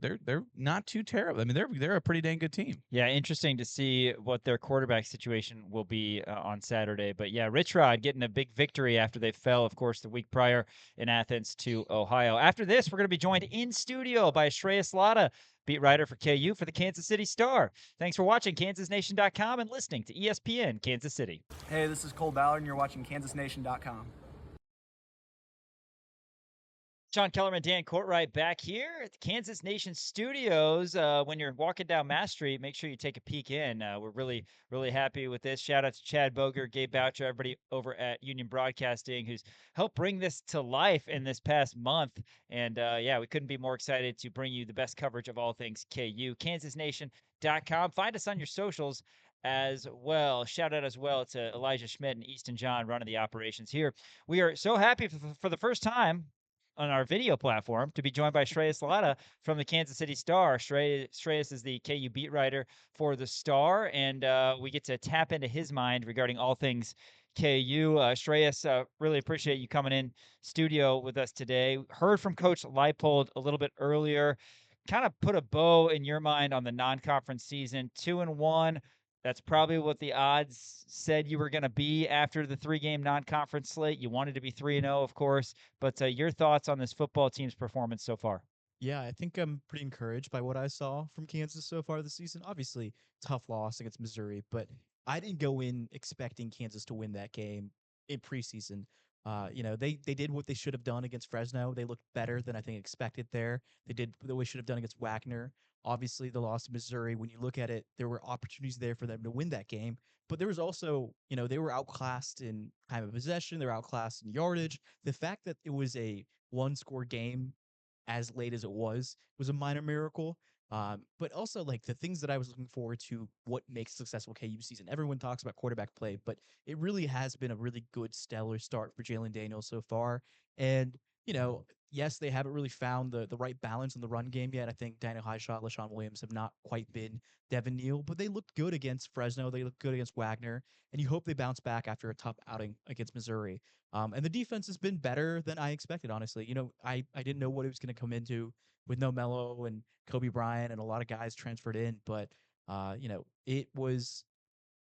not too terrible. I mean, they're a pretty dang good team. Yeah, interesting to see what their quarterback situation will be on Saturday. But yeah, Rich Rod getting a big victory after they fell, of course, the week prior in Athens to Ohio. After this, we're going to be joined in studio by Shreyas Laddha, beat writer for KU for the Kansas City Star. Thanks for watching KansasNation.com and listening to ESPN Kansas City. Hey, this is Cole Ballard, and you're watching KansasNation.com. Sean Kellerman and Dan Courtwright back here at the Kansas Nation Studios. When you're walking down Mass Street, make sure you take a peek in. We're really, really happy with this. Shout out to Chad Boger, Gabe Boucher, everybody over at Union Broadcasting who's helped bring this to life in this past month. And we couldn't be more excited to bring you the best coverage of all things KU. KansasNation.com. Find us on your socials as well. Shout out as well to Elijah Schmidt and Easton John running the operations here. We are so happy for the first time on our video platform to be joined by Shreyas Laddha from the Kansas City Star. Shreyas is the KU beat writer for the Star, and we get to tap into his mind regarding all things KU. Shreyas, really appreciate you coming in studio with us today. Heard from Coach Leipold a little bit earlier. Kind of put a bow in your mind on the non-conference season, 2-1. That's probably what the odds said you were going to be after the 3-game non-conference slate. You wanted to be 3-0, of course, but your thoughts on this football team's performance so far? Yeah, I think I'm pretty encouraged by what I saw from Kansas so far this season. Obviously, tough loss against Missouri, but I didn't go in expecting Kansas to win that game in preseason. They did what they should have done against Fresno. They looked better than I think expected there. They did what they should have done against Wagner. Obviously, the loss to Missouri, when you look at it, there were opportunities there for them to win that game. But there was also, they were outclassed in time of possession. They were outclassed in yardage. The fact that it was a one-score game as late as it was a minor miracle. But also, like, the things that I was looking forward to, what makes a successful KU season. Everyone talks about quarterback play, but it really has been a really good, stellar start for Jalen Daniels so far. And, yes, they haven't really found the right balance in the run game yet. I think Daniel Highshot, LaShawn Williams have not quite been Devin Neal, but they looked good against Fresno. They looked good against Wagner, and you hope they bounce back after a tough outing against Missouri. And the defense has been better than I expected, honestly. I didn't know what it was going to come into with no Mello and Kobe Bryant and a lot of guys transferred in, but it was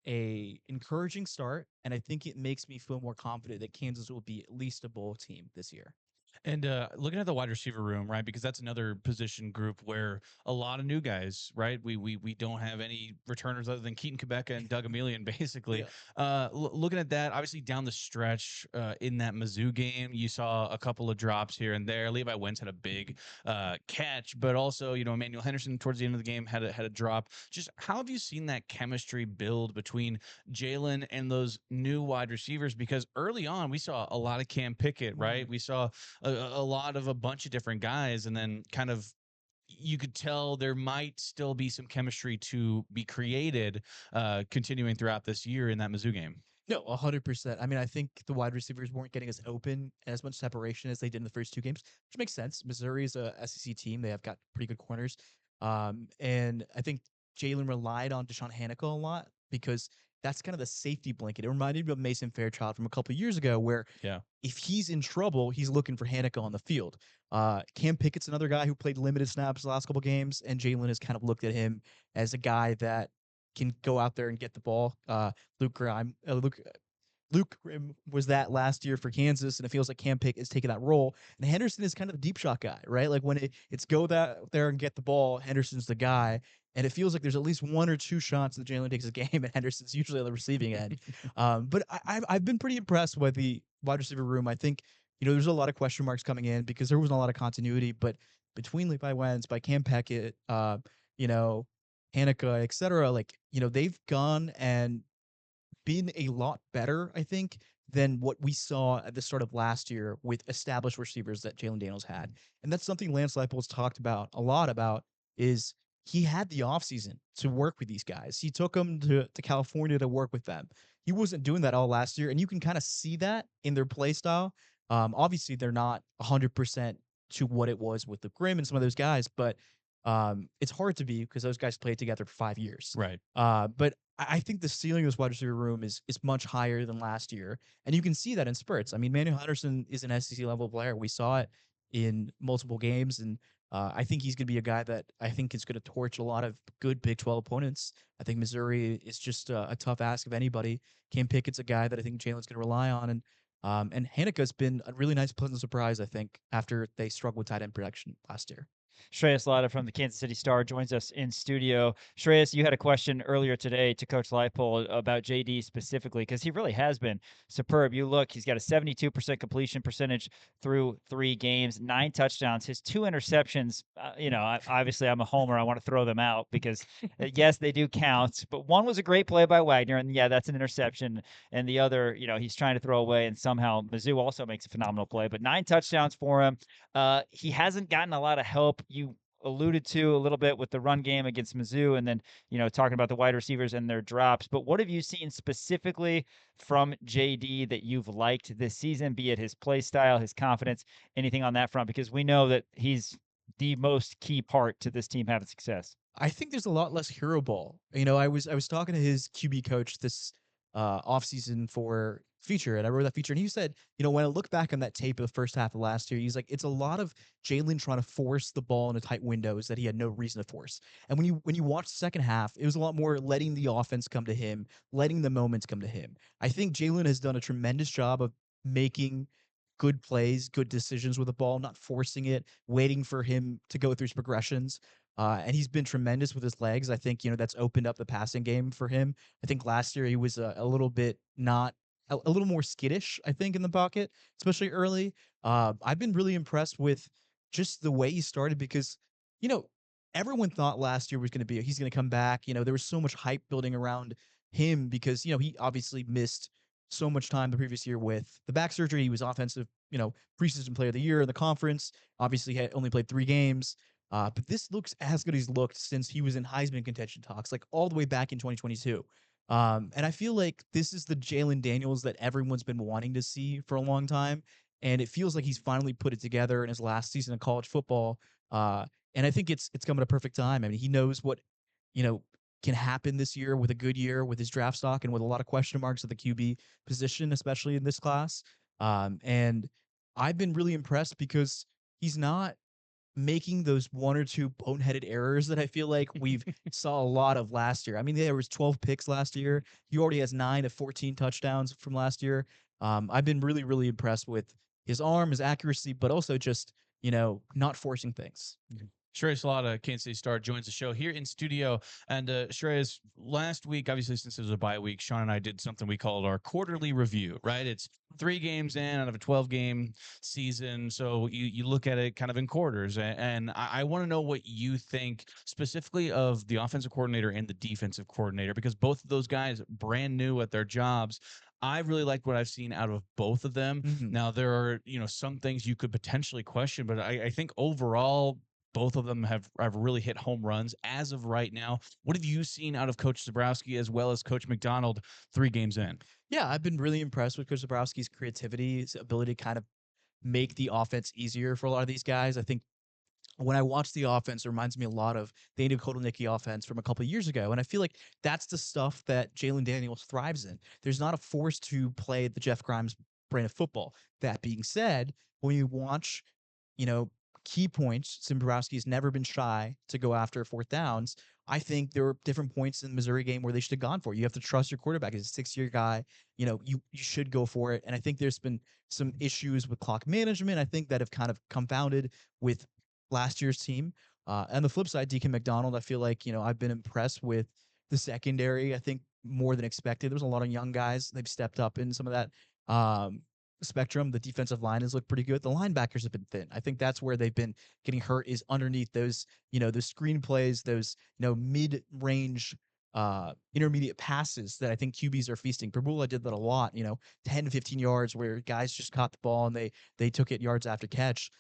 a encouraging start, and I think it makes me feel more confident that Kansas will be at least a bowl team this year. And looking at the wide receiver room, right? Because that's another position group where a lot of new guys, right? We don't have any returners other than Keaton Quebec and Doug Emelian, basically. Yeah. Looking at that, obviously down the stretch in that Mizzou game, you saw a couple of drops here and there. Levi Wentz had a big catch, but also Emmanuel Henderson towards the end of the game had a drop. Just how have you seen that chemistry build between Jalen and those new wide receivers? Because early on we saw a lot of Cam Pickett, right? We saw a lot of a bunch of different guys, and then kind of you could tell there might still be some chemistry to be created continuing throughout this year in that Mizzou game. No, 100%. I mean, I think the wide receivers weren't getting as open and as much separation as they did in the first two games, which makes sense. Missouri is a SEC team; they have got pretty good corners, and I think Jalen relied on Deshaun Haneke a lot because that's kind of the safety blanket. It reminded me of Mason Fairchild from a couple of years ago, where if he's in trouble, he's looking for Haneke on the field. Cam Pickett's another guy who played limited snaps the last couple games, and Jalen has kind of looked at him as a guy that can go out there and get the ball. Luke Grimm was that last year for Kansas, and it feels like Cam Pick is taking that role. And Henderson is kind of the deep shot guy, right? Like when it's go there and get the ball, Henderson's the guy. And it feels like there's at least one or two shots that Jalen takes a game, and Henderson's usually on the receiving end. But I've been pretty impressed with the wide receiver room. I think there's a lot of question marks coming in because there wasn't a lot of continuity. But between Levi Wentz, by Cam Pickett, Haneke, et cetera, they've gone and been a lot better, I think, than what we saw at the start of last year with established receivers that Jalen Daniels had. And that's something Lance Leipold's talked about a lot about is he had the offseason to work with these guys. He took them to California to work with them. He wasn't doing that all last year, and you can kind of see that in their play style. Obviously, they're not 100% to what it was with the Grimm and some of those guys, but it's hard to be because those guys played together for 5 years. Right. But I think the ceiling of this wide receiver room is much higher than last year, and you can see that in spurts. I mean, Manuel Henderson is an SEC level player. We saw it in multiple games, and I think he's going to be a guy that I think is going to torch a lot of good Big 12 opponents. I think Missouri is just a tough ask of anybody. Cam Pickett's a guy that I think Jalen's going to rely on, and Haneke's been a really nice, pleasant surprise, I think, after they struggled with tight end production last year. Shreyas Laddha from the Kansas City Star joins us in studio. Shreyas, you had a question earlier today to Coach Leipold about JD specifically because he really has been superb. You look, he's got a 72% completion percentage through 3 games, 9 touchdowns. His 2 interceptions, obviously I'm a homer. I want to throw them out because, yes, they do count. But one was a great play by Wagner, and yeah, that's an interception. And the other, he's trying to throw away, and somehow Mizzou also makes a phenomenal play. But 9 touchdowns for him. He hasn't gotten a lot of help. You alluded to a little bit with the run game against Mizzou, and then talking about the wide receivers and their drops. But what have you seen specifically from JD that you've liked this season, be it his play style, his confidence, anything on that front? Because we know that he's the most key part to this team having success. I think there's a lot less hero ball. I was talking to his QB coach this offseason for feature, and I wrote that feature, and he said, when I look back on that tape of the first half of last year, he's like, it's a lot of Jalen trying to force the ball into tight windows that he had no reason to force. And when you watch the second half, it was a lot more letting the offense come to him, letting the moments come to him. I think Jalen has done a tremendous job of making good plays, good decisions with the ball, not forcing it, waiting for him to go through his progressions. And he's been tremendous with his legs. I think, that's opened up the passing game for him. I think last year he was a little bit a little more skittish, I think, in the pocket, especially early. I've been really impressed with just the way he started because, everyone thought last year was going to be, he's going to come back. There was so much hype building around him because, he obviously missed so much time the previous year with the back surgery. He was offensive, preseason player of the year in the conference. Obviously had only played 3 games. But this looks as good as he's looked since he was in Heisman contention talks, like all the way back in 2022. And I feel like this is the Jalen Daniels that everyone's been wanting to see for a long time. and it feels like he's finally put it together in his last season of college football. And I think it's come at a perfect time. I mean, he knows what can happen this year with a good year with his draft stock and with a lot of question marks at the QB position, especially in this class. And I've been really impressed because he's not making those one or two boneheaded errors that I feel like we've saw a lot of last year. I mean, there was 12 picks last year. He already has 9 of 14 touchdowns from last year. I've been really, really impressed with his arm, his accuracy, but also just, not forcing things. Shreyas Laddha, Kansas City Star, joins the show here in studio. And Shreyas, last week, obviously, since it was a bye week, Sean and I did something we called our quarterly review, right? It's 3 games in out of a 12-game season. So you look at it kind of in quarters. And I want to know what you think specifically of the offensive coordinator and the defensive coordinator, because both of those guys brand new at their jobs. I really liked what I've seen out of both of them. Now, there are, some things you could potentially question, but I think overall, both of them have really hit home runs as of right now. What have you seen out of Coach Zabrowski as well as Coach McDonald 3 games in? Yeah, I've been really impressed with Coach Zabrowski's creativity, his ability to kind of make the offense easier for a lot of these guys. I think when I watch the offense, it reminds me a lot of the Andy Kotelnicki offense from a couple of years ago. And I feel like that's the stuff that Jalen Daniels thrives in. There's not a force to play the Jeff Grimes brand of football. That being said, when you watch, key points, Dombrowski's never been shy to go after 4th downs. I think there were different points in the Missouri game where they should have gone for it. You have to trust your quarterback. He's a 6-year guy. You should go for it. And I think there's been some issues with clock management, I think, that have kind of compounded with last year's team. And the flip side, Deacon McDonald, I feel like, I've been impressed with the secondary, I think, more than expected. There was a lot of young guys. They've stepped up in some of that spectrum. The defensive line has looked pretty good. The linebackers have been thin. I think that's where they've been getting hurt, is underneath those, those screen plays, those, mid-range intermediate passes that I think QBs are feasting. Pabula did that a lot, 10 to 15 yards where guys just caught the ball and they took it yards after catch.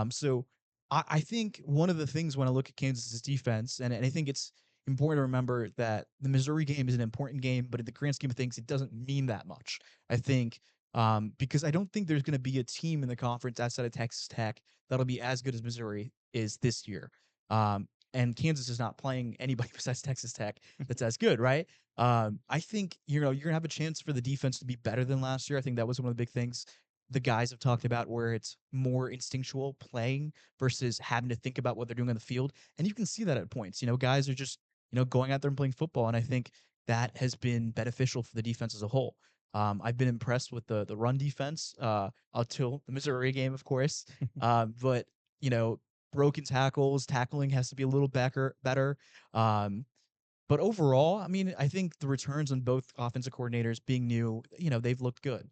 So I think one of the things when I look at Kansas's defense, and I think it's important to remember that the Missouri game is an important game, but in the grand scheme of things, it doesn't mean that much. I think because I don't think there's going to be a team in the conference outside of Texas Tech that'll be as good as Missouri is this year. And Kansas is not playing anybody besides Texas Tech that's as good, right? I think, you're going to have a chance for the defense to be better than last year. I think that was one of the big things the guys have talked about, where it's more instinctual playing versus having to think about what they're doing on the field. And you can see that at points. Guys are just, going out there and playing football. And I think that has been beneficial for the defense as a whole. I've been impressed with the run defense until the Missouri game, of course. But, broken tackling has to be a little better. But overall, I mean, I think the returns on both offensive coordinators being new, they've looked good.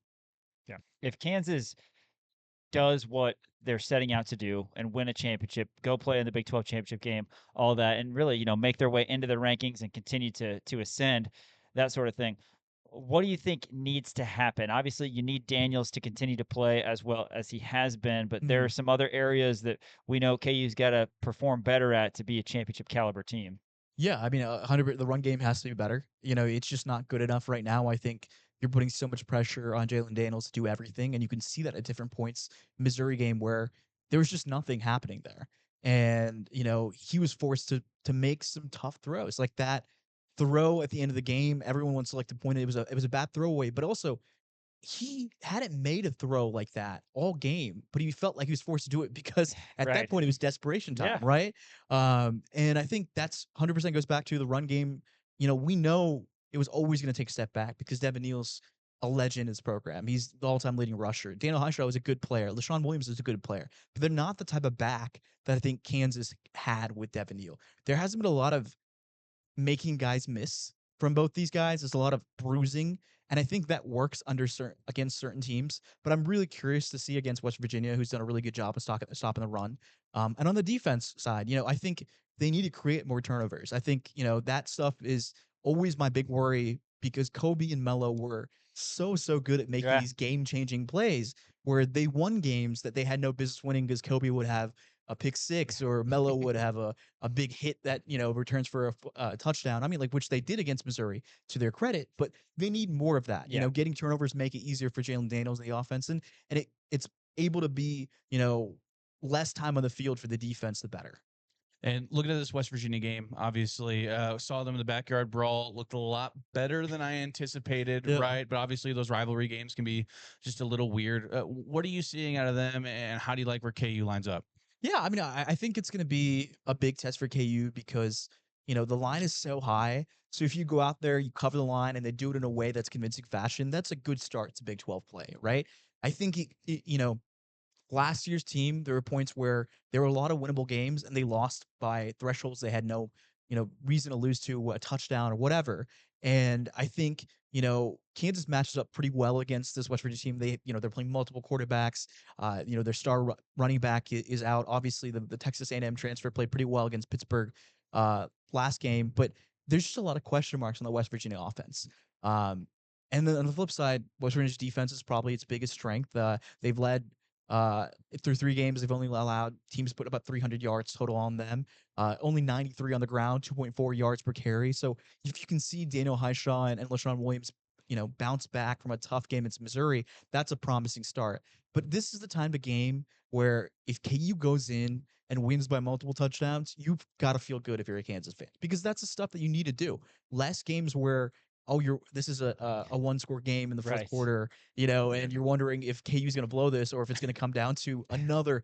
Yeah. If Kansas does what they're setting out to do and win a championship, go play in the Big 12 championship game, all that, and really, make their way into the rankings and continue to ascend, that sort of thing. What do you think needs to happen? Obviously, you need Daniels to continue to play as well as he has been, but there are some other areas that we know KU's got to perform better at to be a championship caliber team. Yeah, I mean, 100. The run game has to be better. It's just not good enough right now. I think you're putting so much pressure on Jalen Daniels to do everything, and you can see that at different points. Missouri game where there was just nothing happening there, and he was forced to make some tough throws, like that throw at the end of the game. Everyone wants to like to point it was a bad throwaway, but also he hadn't made a throw like that all game, but he felt like he was forced to do it because at that point it was desperation time, right? And I think that's 100% goes back to the run game. We know it was always going to take a step back because Devin Neal's a legend in his program. He's the all-time leading rusher. Daniel Highshaw was a good player. LaShawn Williams is a good player, but they're not the type of back that I think Kansas had with Devin Neal. There hasn't been a lot of making guys miss from both these guys. There's a lot of bruising, and I think that works against certain teams. But I'm really curious to see against West Virginia, who's done a really good job of stopping the run. And on the defense side, I think they need to create more turnovers. I think that stuff is always my big worry because Kobe and Melo were so good at making these game-changing plays where they won games that they had no business winning because Kobe would have a pick six or Melo would have a big hit that, returns for a touchdown. I mean, which they did against Missouri to their credit, but they need more of that. Getting turnovers make it easier for Jalen Daniels in the offense. And it's able to be, less time on the field for the defense, the better. And looking at this West Virginia game, obviously, saw them in the backyard brawl. Looked a lot better than I anticipated, Yeah. right? But obviously, those rivalry games can be just a little weird. What are you seeing out of them, and how do you like where KU lines up? Yeah, I mean, I think it's going to be a big test for KU because, the line is so high. So if you go out there, you cover the line, and they do it in a way that's convincing fashion, that's a good start to Big 12 play, right? I think, last year's team, there were points where there were a lot of winnable games and they lost by thresholds they had no, reason to lose to a touchdown or whatever. And I think, Kansas matches up pretty well against this West Virginia team. They're playing multiple quarterbacks. Their star running back is out. Obviously, the Texas A&M transfer played pretty well against Pittsburgh last game, but there's just a lot of question marks on the West Virginia offense. And then on the flip side, West Virginia's defense is probably its biggest strength. They've led through 3 games. They've only allowed teams to put about 300 yards total on them. Only 93 on the ground, 2.4 yards per carry. So if you can see Daniel Highshaw and LaShawn Williams, bounce back from a tough game against Missouri, that's a promising start. But this is the time of game where if KU goes in and wins by multiple touchdowns, you've got to feel good if you're a Kansas fan, because that's the stuff that you need to do. Less games where this is a 1-score game in the fourth Right. quarter, and you're wondering if KU is going to blow this or if it's going to come down to another,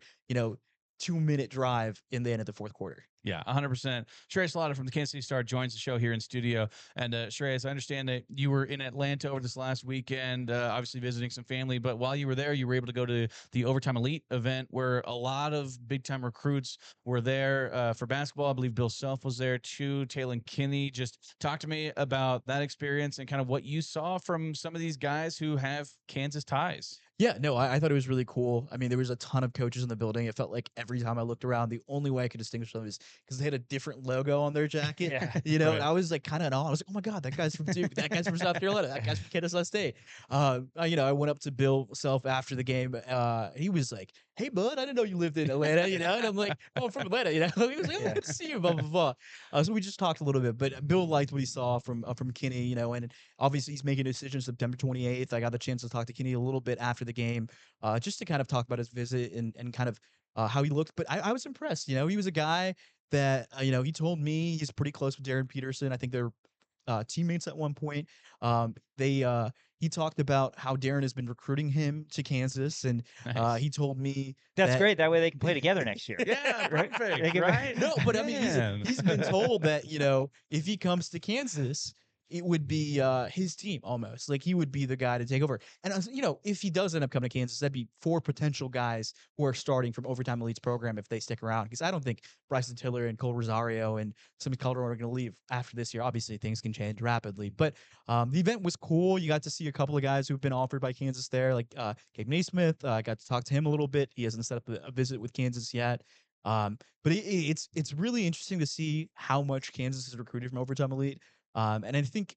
2-minute drive in the end of the fourth quarter. Yeah, 100%. Shreyas Laddha from the Kansas City Star joins the show here in studio. And Shreyas, I understand that you were in Atlanta over this last weekend, obviously visiting some family. But while you were there, you were able to go to the Overtime Elite event where a lot of big-time recruits were there for basketball. I believe Bill Self was there too, Taylon Kinney. Just talk to me about that experience and kind of what you saw from some of these guys who have Kansas ties. Yeah, no, I thought it was really cool. I mean, there was a ton of coaches in the building. It felt like every time I looked around, the only way I could distinguish them is because they had a different logo on their jacket. Yeah, and right. I was like kind of in awe. I was like, oh my God, that guy's from Duke. That guy's from South Carolina. That guy's from Kansas State. I went up to Bill Self after the game. He was like, hey, bud, I didn't know you lived in Atlanta, and I'm like, oh, I'm from Atlanta, He was like, oh, good to see you, blah, blah, blah. So we just talked a little bit, but Bill liked what he saw from Kinney, and obviously he's making a decision September 28th. I got the chance to talk to Kinney a little bit after the game, just to kind of talk about his visit and kind of how he looked. But I was impressed. He was a guy that, he told me he's pretty close with Darren Peterson. I think they're teammates at one point. He talked about how Darren has been recruiting him to Kansas, and Nice. he told me That's great. That way they can play together next year. Yeah, Right? perfect, They can- right? no, but I mean, Man. he's been told that, if he comes to Kansas, it would be his team almost. Like he would be the guy to take over. And if he does end up coming to Kansas, that'd be 4 potential guys who are starting from Overtime Elite's program if they stick around. Because I don't think Bryson Tiller and Cole Rosario and some Colorado are going to leave after this year. Obviously, things can change rapidly. But the event was cool. You got to see a couple of guys who've been offered by Kansas there, like Gabe Naismith. I got to talk to him a little bit. He hasn't set up a visit with Kansas yet. But it's really interesting to see how much Kansas is recruited from Overtime Elite. And I think,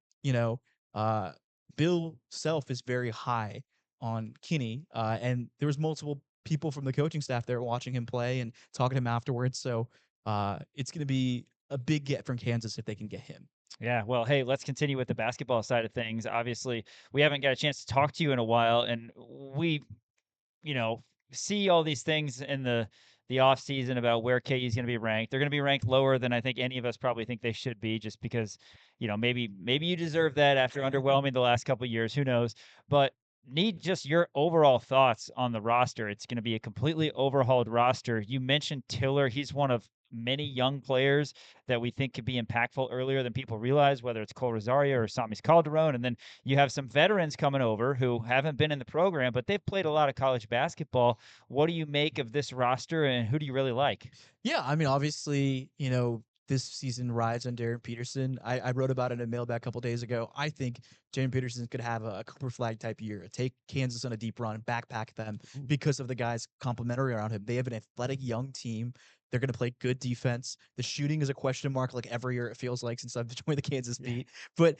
Bill Self is very high on Kinney, and there was multiple people from the coaching staff there watching him play and talking to him afterwards. So it's going to be a big get from Kansas if they can get him. Yeah, well, hey, let's continue with the basketball side of things. Obviously, we haven't got a chance to talk to you in a while, and we, see all these things in the off season about where KU is going to be ranked. They're going to be ranked lower than I think any of us probably think they should be, just because, maybe you deserve that after underwhelming the last couple of years. Who knows? But need just your overall thoughts on the roster. It's going to be a completely overhauled roster. You mentioned Tiller. He's one of many young players that we think could be impactful earlier than people realize, whether it's Cole Rosario or Samis Calderon. And then you have some veterans coming over who haven't been in the program, but they've played a lot of college basketball. What do you make of this roster, and who do you really like? Yeah, I mean, obviously, this season rides on Darren Peterson. I wrote about it in a mailbag a couple days ago. I think Darren Peterson could have a Cooper Flag type year, take Kansas on a deep run, backpack them because of the guys complimentary around him. They have an athletic young team. They're going to play good defense. The shooting is a question mark like every year, it feels like, since I've joined the Kansas beat. But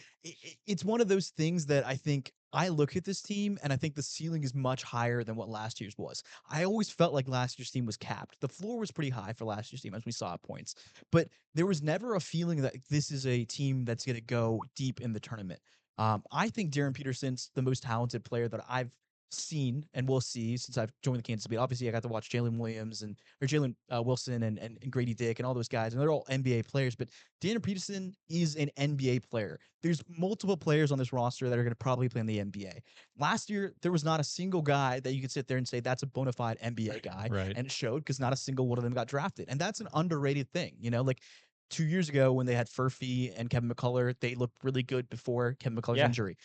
it's one of those things that I think I look at this team and I think the ceiling is much higher than what last year's was. I always felt like last year's team was capped. The floor was pretty high for last year's team, as we saw at points. But there was never a feeling that this is a team that's going to go deep in the tournament. I think Darren Peterson's the most talented player that I've seen and will see since I've joined the Kansas City. Obviously, I got to watch Jalen Wilson and Grady Dick and all those guys, and they're all NBA players. But Daniel Peterson is an NBA player. There's multiple players on this roster that are going to probably play in the NBA. Last year, there was not a single guy that you could sit there and say that's a bona fide NBA guy, Right. and it showed because not a single one of them got drafted, and that's an underrated thing. Like 2 years ago when they had Furphy and Kevin McCullough, they looked really good before Kevin McCullough's Yeah. injury.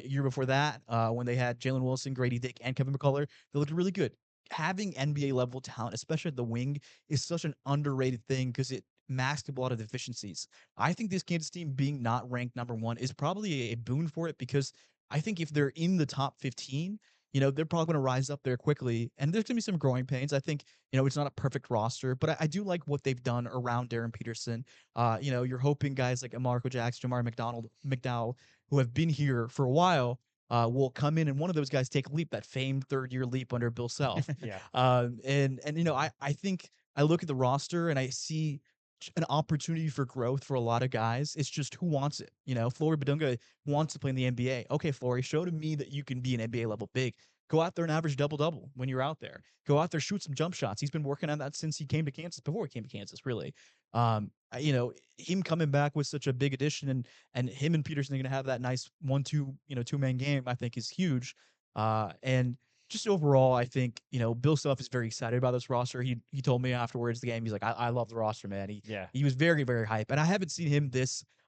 Year before that, when they had Jalen Wilson, Grady Dick, and Kevin McCullough, they looked really good. Having NBA level talent, especially at the wing, is such an underrated thing because it masked a lot of deficiencies. I think this Kansas team being not ranked number one is probably a boon for it because I think if they're in the top 15, they're probably going to rise up there quickly. And there's going to be some growing pains. I think, it's not a perfect roster, but I do like what they've done around Darren Peterson. You're hoping guys like Marco Jackson, Jamar McDowell, who have been here for a while, will come in and one of those guys take a leap, that famed third-year leap under Bill Self. Yeah. I think I look at the roster and I see an opportunity for growth for a lot of guys. It's just who wants it. Flory Badunga wants to play in the NBA. Okay, Flory, show to me that you can be an NBA level big. Go out there and average double-double when you're out there. Go out there, shoot some jump shots. He's been working on that since he came to Kansas, before he came to Kansas, really. Him coming back was such a big addition, and him and Peterson are going to have that nice 1-2, two-man game, I think is huge. And just overall, I think, Bill Self is very excited about this roster. He told me afterwards the game, he's like, I love the roster, man. He was very, very hype. And I haven't seen him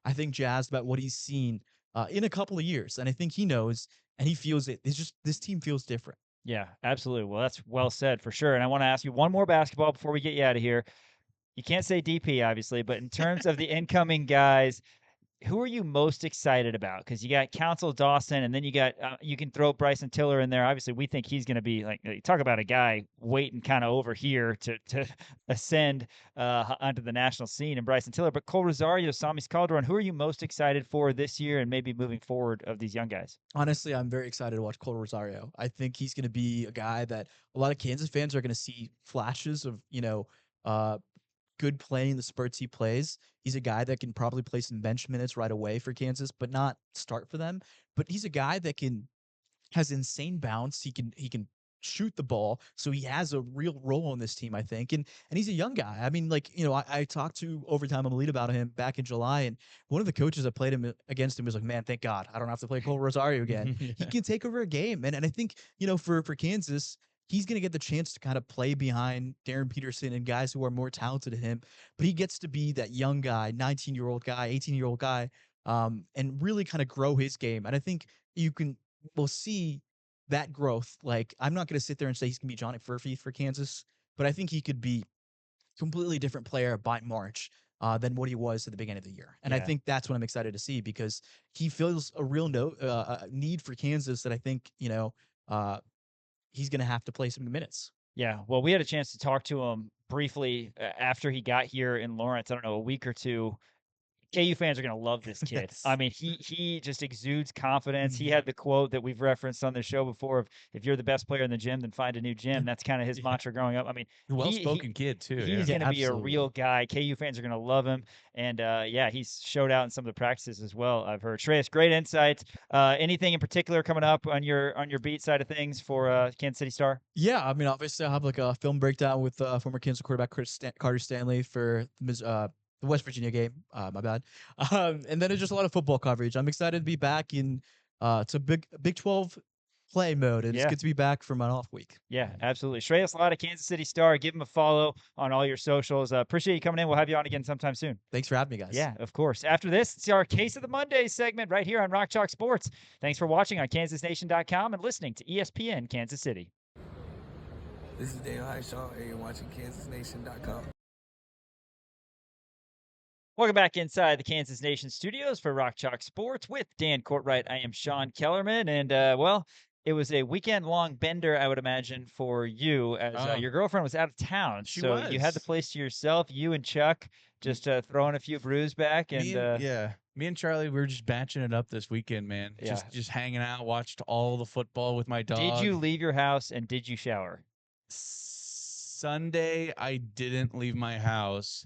I think, jazzed about what he's seen in a couple of years. And I think he knows and he feels it. It's just this team feels different. Yeah, absolutely. Well, that's well said for sure. And I want to ask you one more basketball before we get you out of here. You can't say DP, obviously, but in terms of the incoming guys, who are you most excited about? Because you got Council Dawson, and then you got you can throw Bryson Tiller in there. Obviously, we think he's going to be talk about a guy waiting kind of over here to ascend onto the national scene, and Bryson Tiller. But Cole Rosario, Samis Calderon, who are you most excited for this year and maybe moving forward of these young guys? Honestly, I'm very excited to watch Cole Rosario. I think he's going to be a guy that a lot of Kansas fans are going to see flashes of, good play in the spurts he plays. He's a guy that can probably play some bench minutes right away for Kansas, but not start for them. But he's a guy that has insane bounce. He can shoot the ball, so he has a real role on this team, I think. And he's a young guy. I mean, I talked to Overtime Elite about him back in July, and one of the coaches that played him against him was like, "Man, thank God I don't have to play Cole Rosario again." Yeah. He can take over a game, and I think for Kansas, he's going to get the chance to kind of play behind Darren Peterson and guys who are more talented than him. But he gets to be that young guy, 19-year-old guy, 18-year-old guy, and really kind of grow his game. And I think we'll see that growth. Like, I'm not going to sit there and say he's going to be Johnny Furphy for Kansas, but I think he could be a completely different player by March than what he was at the beginning of the year. And I think that's what I'm excited to see because he feels a real need for Kansas that I think, he's going to have to play some minutes. Yeah, well, we had a chance to talk to him briefly after he got here in Lawrence, I don't know, a week or two. KU fans are going to love this kid. Yes. I mean, he just exudes confidence. He had the quote that we've referenced on the show before of, if you're the best player in the gym, then find a new gym. That's kind of his mantra growing up. I mean, well-spoken kid too. He's going to be a real guy. KU fans are going to love him. And he's showed out in some of the practices as well, I've heard. Shreyas, great insights. Anything in particular coming up on your beat side of things for Kansas City Star? Yeah, I mean, obviously I'll have like a film breakdown with former Kansas quarterback Carter Stanley for the West Virginia game. My bad. And then there's just a lot of football coverage. I'm excited to be back in to Big 12 play mode. It's good to be back from an off week. Yeah, absolutely. Shreyas Laddha, Kansas City Star. Give him a follow on all your socials. Appreciate you coming in. We'll have you on again sometime soon. Thanks for having me, guys. Yeah, of course. After this, it's our Case of the Mondays segment right here on Rock Chalk Sports. Thanks for watching on KansasNation.com and listening to ESPN Kansas City. This is Daniel Highshaw, and you're watching KansasNation.com. Welcome back inside the Kansas Nation studios for Rock Chalk Sports with Dan Courtwright. I am Sean Kellerman, and it was a weekend-long bender, I would imagine, for you, as your girlfriend was out of town. So you had the place to yourself, you and Chuck, just throwing a few brews back. And me and Charlie, we were just batching it up this weekend, man. Yeah. Just hanging out, watched all the football with my dog. Did you leave your house, and did you shower? Sunday, I didn't leave my house.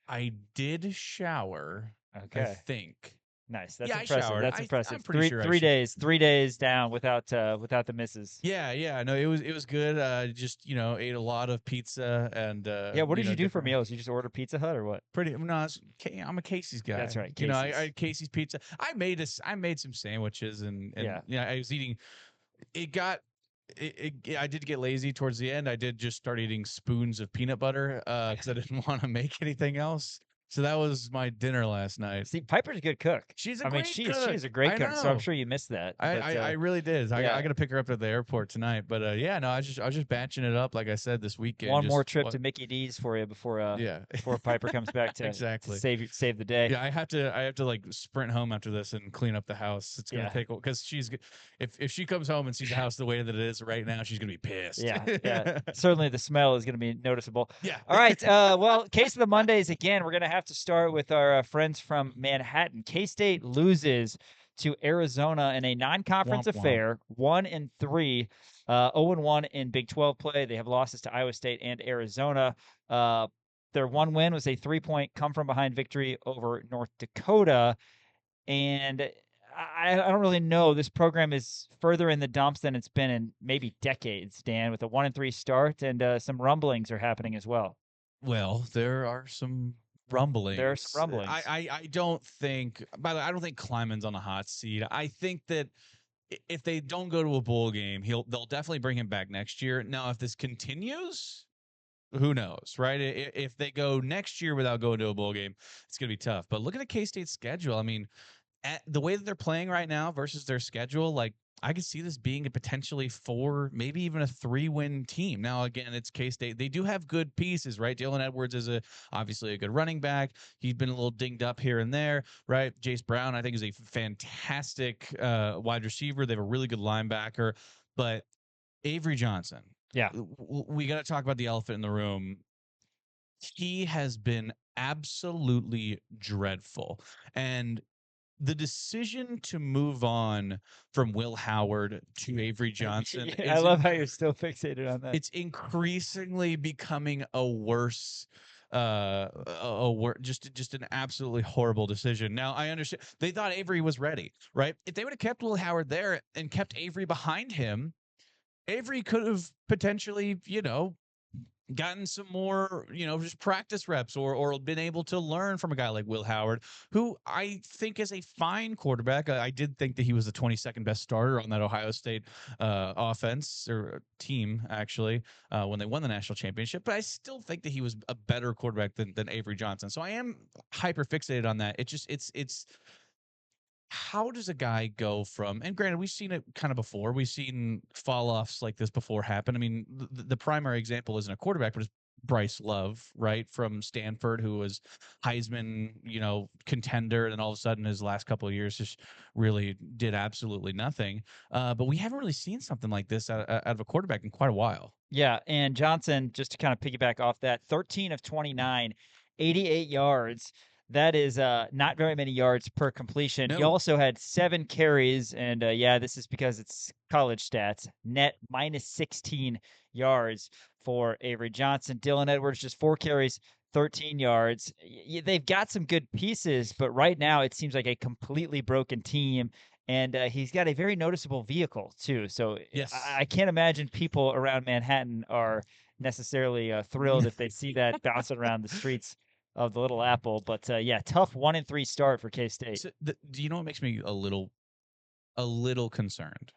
I did shower, okay. I think. Nice. That's Yeah, I impressive. showered. That's impressive. I'm pretty sure I Three showered. days. 3 days down without the misses. Yeah, no, it was good. Just ate a lot of pizza and Yeah. What did you do for different. meals? You just order Pizza Hut or what? Pretty no, I'm a Casey's guy. That's right, I Casey's. had Casey's pizza. I made some sandwiches and Yeah. I was eating. I did get lazy towards the end. I did just start eating spoons of peanut butter because I didn't want to make anything else. So that was my dinner last night. See, Piper's a good cook. She's a I mean, great she cook. is a great I cook. So I'm know. sure you missed that. I really did. I yeah. got to pick her up at the airport tonight. But yeah, no, I was just batching it up like I said this weekend. One more trip to Mickey D's for you before Piper comes back to exactly to save the day. Yeah, I have to like sprint home after this and clean up the house. It's gonna take because if she comes home and sees the house the way that it is right now, she's gonna be pissed. Yeah. Certainly the smell is going to be noticeable. Yeah. All right. Well, Case of the Mondays again. We're going to have to start with our friends from Manhattan. K-State loses to Arizona in a non-conference affair, 1-3, 0-1 in Big 12 play. They have losses to Iowa State and Arizona. Their one win was a 3-point come-from-behind victory over North Dakota. And I don't really know. This program is further in the dumps than it's been in maybe decades, Dan, with a 1-3 start, and some rumblings are happening as well. Well, there are some rumblings. There are some rumblings. I don't think, by the way, I don't think Kleiman's on a hot seat. I think that if they don't go to a bowl game, they'll definitely bring him back next year. Now, if this continues, who knows, right? If they go next year without going to a bowl game, it's going to be tough. But look at the K-State schedule. I mean, at the way that they're playing right now versus their schedule, like I could see this being a potentially 4, maybe even a 3-win team. Now, again, it's K-State. They do have good pieces, right? Jalen Edwards is obviously a good running back. He's been a little dinged up here and there, right? Jace Brown, I think, is a fantastic wide receiver. They have a really good linebacker, but Avery Johnson. Yeah, we got to talk about the elephant in the room. He has been absolutely dreadful, and the decision to move on from Will Howard to Avery Johnson. I love how you're still fixated on that. It's increasingly becoming a worse, just an absolutely horrible decision. Now I understand they thought Avery was ready, right? If they would have kept Will Howard there and kept Avery behind him, Avery could have potentially, gotten some more, just practice reps or been able to learn from a guy like Will Howard, who I think is a fine quarterback. I did think that he was the 22nd best starter on that Ohio State offense or team, actually, when they won the national championship. But I still think that he was a better quarterback than Avery Johnson. So I am hyper fixated on that. It's how does a guy go from, and granted, we've seen it kind of before. We've seen fall offs like this before happen. I mean, the primary example isn't a quarterback, but it's Bryce Love, right, from Stanford, who was Heisman, contender, and then all of a sudden his last couple of years just really did absolutely nothing. But we haven't really seen something like this out of a quarterback in quite a while. Yeah, and Johnson, just to kind of piggyback off that, 13 of 29, 88 yards. That is not very many yards per completion. No. He also had 7 carries, and this is because it's college stats. Net minus 16 yards for Avery Johnson. Dylan Edwards, just 4 carries, 13 yards. They've got some good pieces, but right now it seems like a completely broken team. And he's got a very noticeable vehicle, too. So yes. I can't imagine people around Manhattan are necessarily thrilled if they see that bouncing around the streets of the Little Apple. But tough 1-3 start for K-State. So do you know what makes me a little concerned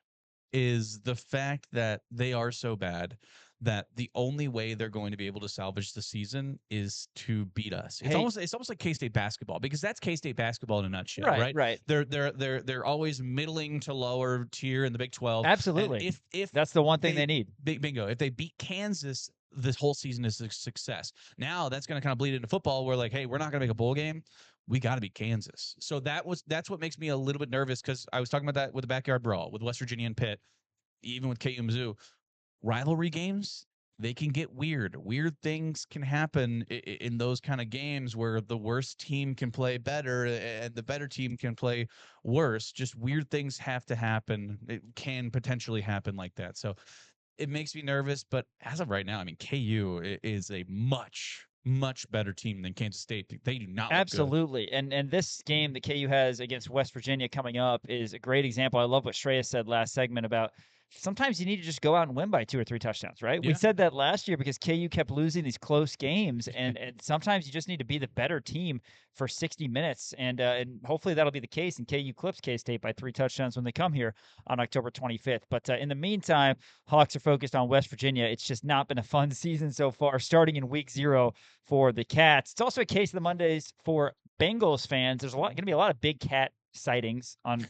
is the fact that they are so bad that the only way they're going to be able to salvage the season is to beat us. It's almost like K-State basketball, because that's K-State basketball in a nutshell, right? Right. They're always middling to lower tier in the Big 12. Absolutely. And if that's the one thing they need. Bingo. If they beat Kansas, this whole season is a success. Now that's going to kind of bleed into football. We're like, hey, we're not going to make a bowl game. We got to beat Kansas. So that's what makes me a little bit nervous, because I was talking about that with the backyard brawl with West Virginia and Pitt, even with KU Mizzou. Rivalry games, they can get weird. Weird things can happen in those kind of games where the worst team can play better and the better team can play worse. Just weird things have to happen. It can potentially happen like that. So it makes me nervous, but as of right now, I mean, KU is a much, much better team than Kansas State. They do not look good. Absolutely. And this game that KU has against West Virginia coming up is a great example. I love what Shreyas said last segment about sometimes you need to just go out and win by 2 or 3 touchdowns, right? Yeah. We said that last year because KU kept losing these close games, and sometimes you just need to be the better team for 60 minutes, and hopefully that'll be the case, and KU clips K-State by 3 touchdowns when they come here on October 25th. But in the meantime, Hawks are focused on West Virginia. It's just not been a fun season so far, starting in week 0 for the Cats. It's also a case of the Mondays for Bengals fans. There's going to be a lot of big cat sightings on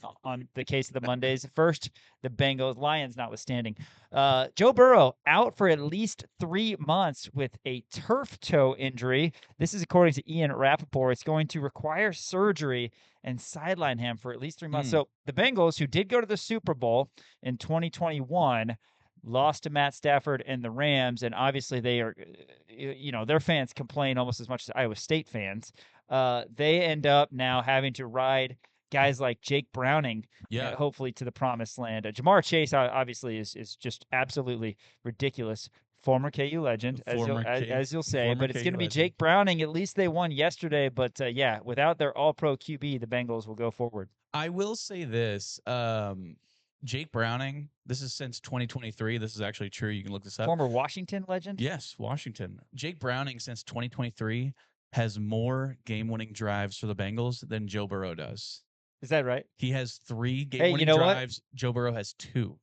the case of the Mondays. First, the Bengals, Lions notwithstanding. Joe Burrow out for at least 3 months with a turf toe injury. This is according to Ian Rappaport. It's going to require surgery and sideline him for at least 3 months. So the Bengals, who did go to the Super Bowl in 2021, lost to Matt Stafford and the Rams, and obviously they are, their fans complain almost as much as Iowa State fans. They end up now having to ride guys like Jake Browning, hopefully to the promised land. Jamar Chase obviously is just absolutely ridiculous. Former KU legend, as you'll say, but it's going to be Jake Browning. At least they won yesterday, but without their All-Pro QB, the Bengals will go forward. I will say this. Jake Browning, this is since 2023. This is actually true. You can look this up. Former Washington legend? Yes, Washington. Jake Browning, since 2023, has more game-winning drives for the Bengals than Joe Burrow does. Is that right? He has 3 game-winning drives. What? Joe Burrow has 2.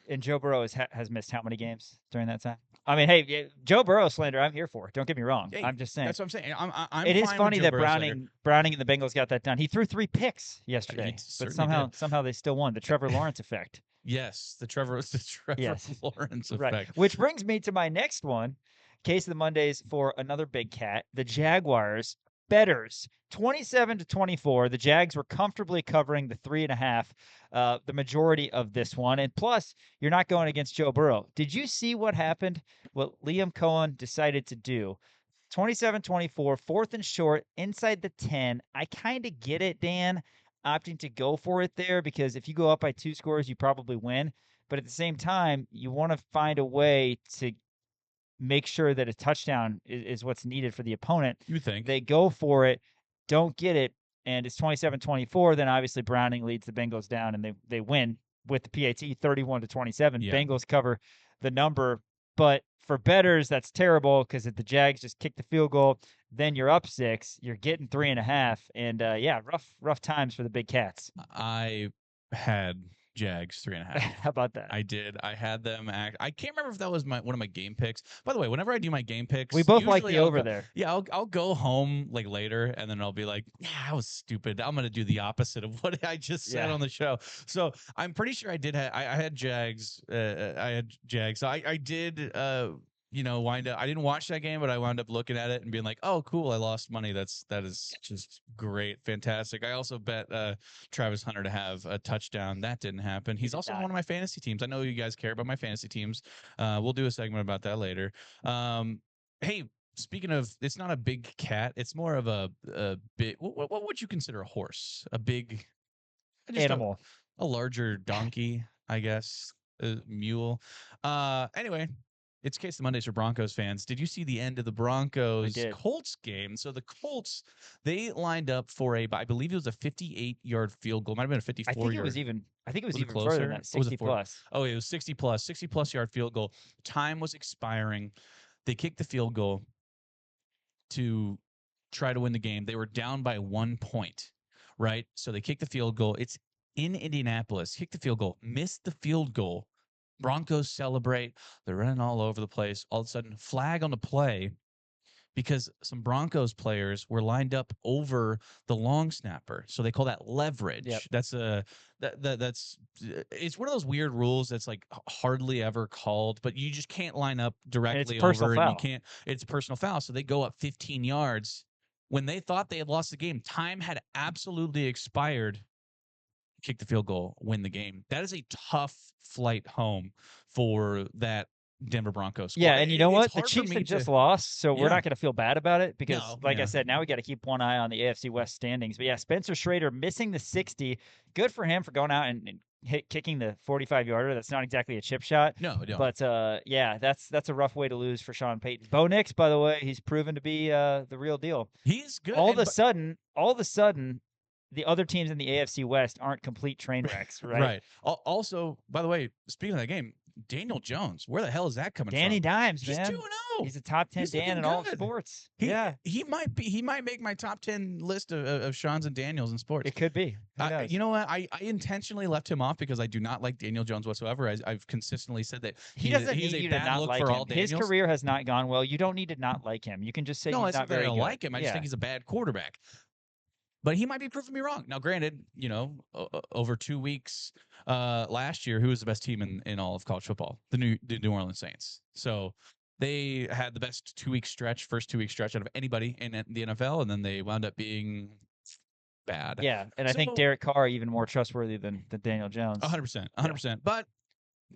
And Joe Burrow has missed how many games during that time? I mean, hey, Joe Burrow slander, I'm here for. Don't get me wrong. Hey, I'm just saying. That's what I'm saying. I'm it is fine funny with Joe that Burrow Browning and the Bengals got that done. He threw 3 picks yesterday, but somehow they still won. The Trevor Lawrence effect. Yes, the Trevor Lawrence effect. Right. Which brings me to my next one. Case of the Mondays for another big cat, the Jaguars. Betters 27-24. The Jags were comfortably covering the 3.5, the majority of this one. And plus, you're not going against Joe Burrow. Did you see what happened? What Liam Cohen decided to do? 27-24, 4th and short, inside the 10. I kind of get it, Dan, opting to go for it there because if you go up by 2 scores, you probably win. But at the same time, you want to find a way to make sure that a touchdown is what's needed for the opponent. You think. They go for it, don't get it, and it's 27-24, then obviously Browning leads the Bengals down, and they win with the PAT 31-27. Yeah. Bengals cover the number. But for bettors, that's terrible because if the Jags just kick the field goal, then you're up 6. You're getting 3.5. And, rough times for the big cats. I had Jags 3.5. How about that? I did. I had them I can't remember if that was one of my game picks. By the way, whenever I do my game picks, we both like the over there. Yeah, I'll go home like later and then I'll be like, yeah, I was stupid. I'm gonna do the opposite of what I just said on the show. So I'm pretty sure I did. I had Jags. I had Jags. So I did. Wind up. I didn't watch that game, but I wound up looking at it and being like, "Oh, cool! I lost money. That is just great, fantastic." I also bet Travis Hunter to have a touchdown. That didn't happen. He's also on one of my fantasy teams. I know you guys care about my fantasy teams. We'll do a segment about that later. Hey, speaking of, it's not a big cat. It's more of a big. What would you consider a horse? A big animal. A larger donkey, I guess. A mule. Anyway. It's Case the Mondays for Broncos fans. Did you see the end of the Broncos-Colts game? So the Colts, they lined up for I believe it was a 58-yard field goal. It might have been a 54-yard. I think it was even closer further than that, 60 plus. Oh, it was 60 plus, 60-plus yard field goal. Time was expiring. They kicked the field goal to try to win the game. They were down by 1 point, right? So they kicked the field goal. It's in Indianapolis. Kicked the field goal. Missed the field goal. Broncos celebrate. They're running all over the place. All of a sudden, flag on the play because some Broncos players were lined up over the long snapper. So they call that leverage. Yep. That's it's one of those weird rules that's like hardly ever called, but you just can't line up directly over, and you can't. It's a personal foul. So they go up 15 yards when they thought they had lost the game. Time had absolutely expired. Kick the field goal, win the game. That is a tough flight home for that Denver Broncos squad. Yeah, and you know what? The Chiefs had just lost, so we're not going to feel bad about it because, I said, now we got to keep one eye on the AFC West standings. But yeah, Spencer Schrader missing the 60. Good for him for going out and kicking the 45-yarder. That's not exactly a chip shot. No, But yeah, that's a rough way to lose for Sean Payton. Bo Nix, by the way, he's proven to be the real deal. He's good. All of a sudden, the other teams in the AFC West aren't complete train wrecks, right? Right. Also, by the way, speaking of that game, Daniel Jones, where the hell is that coming Danny from? Dimes, He's man. 2-0. He's a top 10 He's Dan looking in all of good. sports. He might make my top 10 list of Sean's and Daniels in sports. It could be. Who knows? You know what? I intentionally left him off because I do not like Daniel Jones whatsoever. I've consistently said that he doesn't he's need a you to bad not look like for him. all His Daniels. career has not gone well. You don't need to not like him. You can just say No, he's I not said I very don't good. like him. I just think he's a bad quarterback. But he might be proving me wrong. Now, granted, over 2 weeks last year, who was the best team in all of college football? The New Orleans Saints. So they had the best first 2 week stretch out of anybody in the NFL, and then they wound up being bad. Yeah, and I think Derek Carr even more trustworthy than Daniel Jones. 100%, 100%. But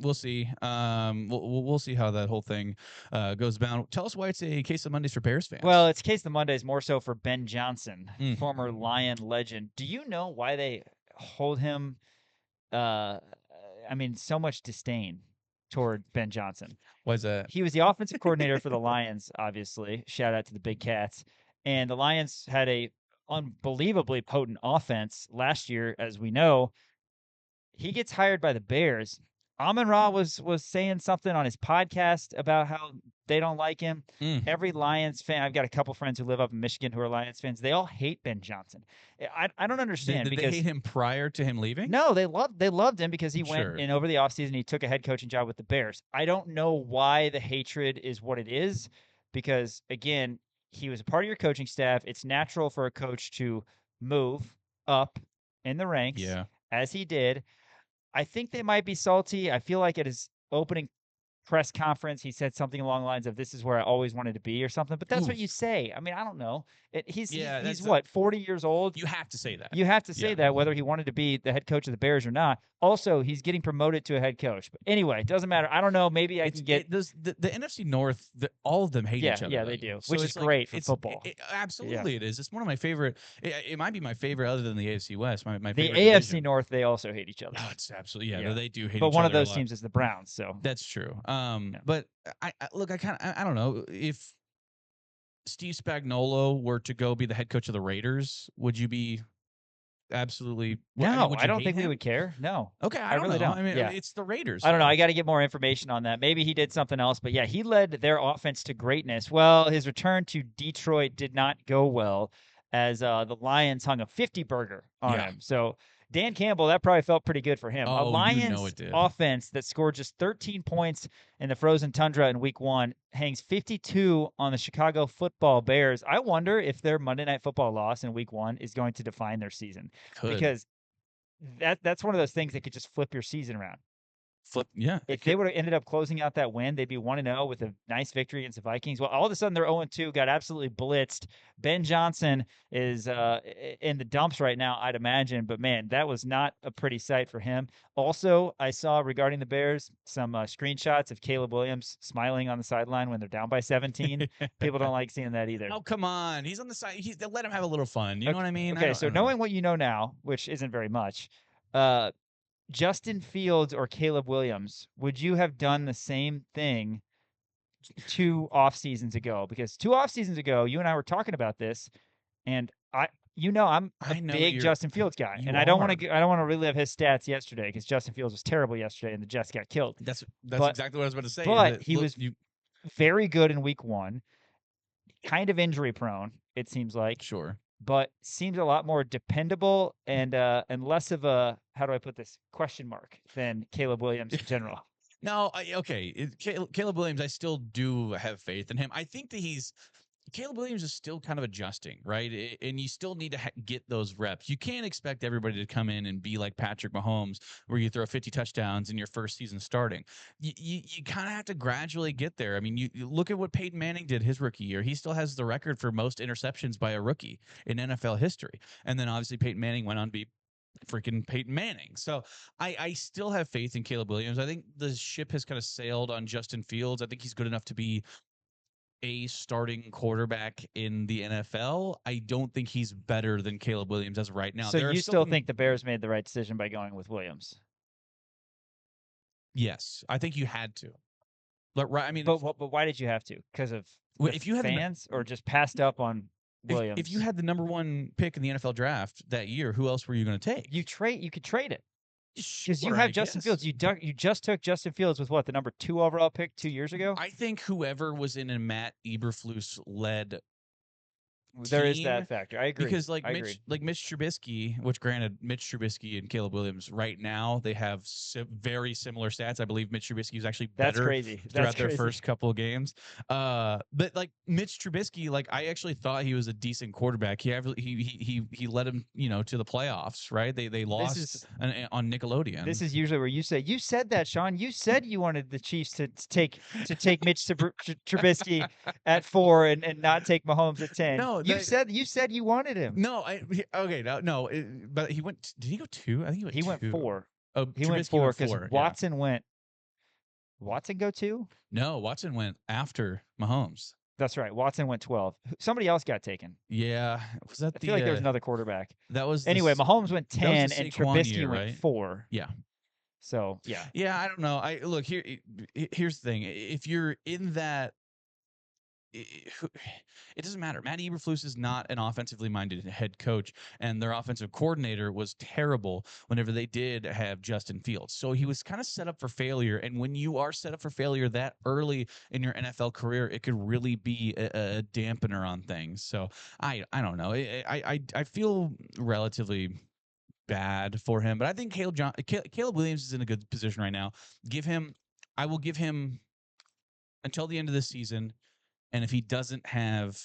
we'll see. We'll see how that whole thing goes down. Tell us why it's a case of Mondays for Bears fans. Well, it's case of Mondays more so for Ben Johnson, former Lion legend. Do you know why they hold him? So much disdain toward Ben Johnson. Why is that? He was the offensive coordinator for the Lions, obviously. Shout out to the Big Cats. And the Lions had a unbelievably potent offense last year, as we know. He gets hired by the Bears. Amon-Ra was saying something on his podcast about how they don't like him. Every Lions fan, I've got a couple friends who live up in Michigan who are Lions fans. They all hate Ben Johnson. I don't understand. Did they hate him prior to him leaving? No, they loved him because he went in over the offseason. He took a head coaching job with the Bears. I don't know why the hatred is what it is because, again, he was a part of your coaching staff. It's natural for a coach to move up in the ranks as he did. I think they might be salty. I feel like at his opening press conference, he said something along the lines of "This is where I always wanted to be" or something. But that's what you say. I mean, I don't know. He's what, 40 years old? You have to say that. You have to say that whether he wanted to be the head coach of the Bears or not. Also, he's getting promoted to a head coach. But anyway, it doesn't matter. I don't know. Maybe I can get the NFC North. All of them hate each other. Yeah, they do, so which is great for football. Absolutely, it is. It's one of my favorite. It might be my favorite other than the AFC West. My the favorite AFC division. North, they also hate each other. Oh, it's absolutely they do hate each other. But one of those a lot. teams is the Browns. So that's true. But I don't know if Steve Spagnuolo were to go be the head coach of the Raiders, would you be absolutely? No, would I you don't hate think we him? would care. No. Okay, I really know. don't. I mean, Yeah. it's the Raiders. I don't know. I got to get more information on that. Maybe he did something else, but yeah, he led their offense to greatness. Well, his return to Detroit did not go well as the Lions hung a 50 burger on him. So Dan Campbell, that probably felt pretty good for him. A Lions it did. offense that scored just 13 points in the frozen tundra in week 1 hangs 52 on the Chicago Football Bears. I wonder if their Monday Night Football loss in week 1 is going to define their season. Because that's one of those things that could just flip your season around. If they would have ended up closing out that win, they'd be 1-0 with a nice victory against the Vikings. Well, all of a sudden they're 0-2, got absolutely blitzed. Ben Johnson is in the dumps right now, I'd imagine. But man, that was not a pretty sight for him. Also, I saw regarding the Bears some screenshots of Caleb Williams smiling on the sideline when they're down by 17. People don't like seeing that either. Oh, come on. He's on the side. Let him have a little fun. You know what I mean? Okay, so knowing what you know now, which isn't very much, Justin Fields or Caleb Williams, would you have done the same thing 2 off seasons ago? Because 2 off seasons ago, you and I were talking about this, and I'm a big Justin Fields guy, and I don't want to relive his stats yesterday because Justin Fields was terrible yesterday, and the Jets got killed. That's exactly what I was about to say. But he was very good in week 1, kind of injury prone, it seems like. Sure. But seems a lot more dependable and less of a, how do I put this, question mark than Caleb Williams in general. No, Caleb Williams, I still do have faith in him. I think that Caleb Williams is still kind of adjusting, right? And you still need to get those reps. You can't expect everybody to come in and be like Patrick Mahomes, where you throw 50 touchdowns in your first season starting. You kind of have to gradually get there. I mean, you look at what Peyton Manning did his rookie year. He still has the record for most interceptions by a rookie in NFL history. And then obviously Peyton Manning went on to be freaking Peyton Manning. So I still have faith in Caleb Williams. I think the ship has kind of sailed on Justin Fields. I think he's good enough to be a starting quarterback in the NFL. I don't think he's better than Caleb Williams as of right now. So you still think the Bears made the right decision by going with Williams? Yes, I think you had to. But right, I mean, But why did you have to? Because of if you had fans, or just passed up on Williams? if you had the number 1 pick in the NFL draft that year, who else were you going to take? You could trade it. Because you Sure, have I Justin guess. Fields. You just took Justin Fields with what, the number 2 overall pick 2 years ago? I think whoever was in a Matt Eberflus led There is team, that factor. I agree. because I agree. Mitch Trubisky, which granted Mitch Trubisky and Caleb Williams right now they have very similar stats. I believe Mitch Trubisky is actually That's better crazy. throughout That's their crazy. first couple of games. But like Mitch Trubisky, like I actually thought he was a decent quarterback. He led him, to the playoffs, right? They lost on Nickelodeon. This is usually where you said that, Sean. You said you wanted the Chiefs to take Mitch Trubisky at 4 and not take Mahomes at 10. No, you said you wanted him. No, but he went. Did he go 2? I think he went 2. 4. Oh, He Trubisky went 4 because yeah. Watson went. Watson go 2? No, Watson went after Mahomes. That's right. Watson went 12. Somebody else got taken. Yeah, was that I feel like there was another quarterback. That was anyway. Mahomes went 10 and Trubisky year, went right? 4. Yeah. So yeah. Yeah, I don't know. Look here. Here's the thing. If you're in that, it doesn't matter. Matt Eberflus is not an offensively minded head coach, and their offensive coordinator was terrible whenever they did have Justin Fields. So he was kind of set up for failure. And when you are set up for failure that early in your NFL career, it could really be a dampener on things. So I don't know. I feel relatively bad for him, but I think Caleb Williams is in a good position right now. I will give him until the end of the season. And if he doesn't have,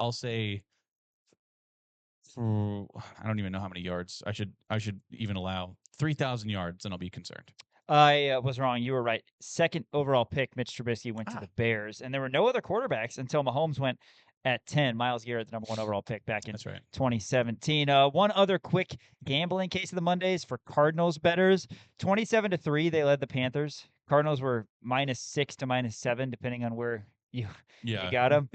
I'll say, I don't even know how many yards I should even allow 3,000 yards, and I'll be concerned. I was wrong. You were right. 2nd overall pick, Mitch Trubisky went to the Bears, and there were no other quarterbacks until Mahomes went at 10. Myles Garrett, the number 1 overall pick back in 2017. One other quick gambling case of the Mondays for Cardinals bettors. 27-3, they led the Panthers. Cardinals were -6 to -7, depending on where you got them.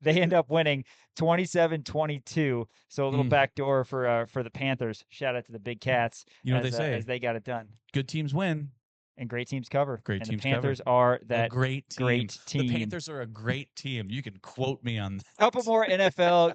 They end up winning 27-22. So a little backdoor for the Panthers. Shout out to the Big Cats. You know what they say? As they got it done. Good teams win. And great teams cover. Great and teams the Panthers cover. are that a great team. team. The Panthers are a great team. You can quote me on that. Couple more NFL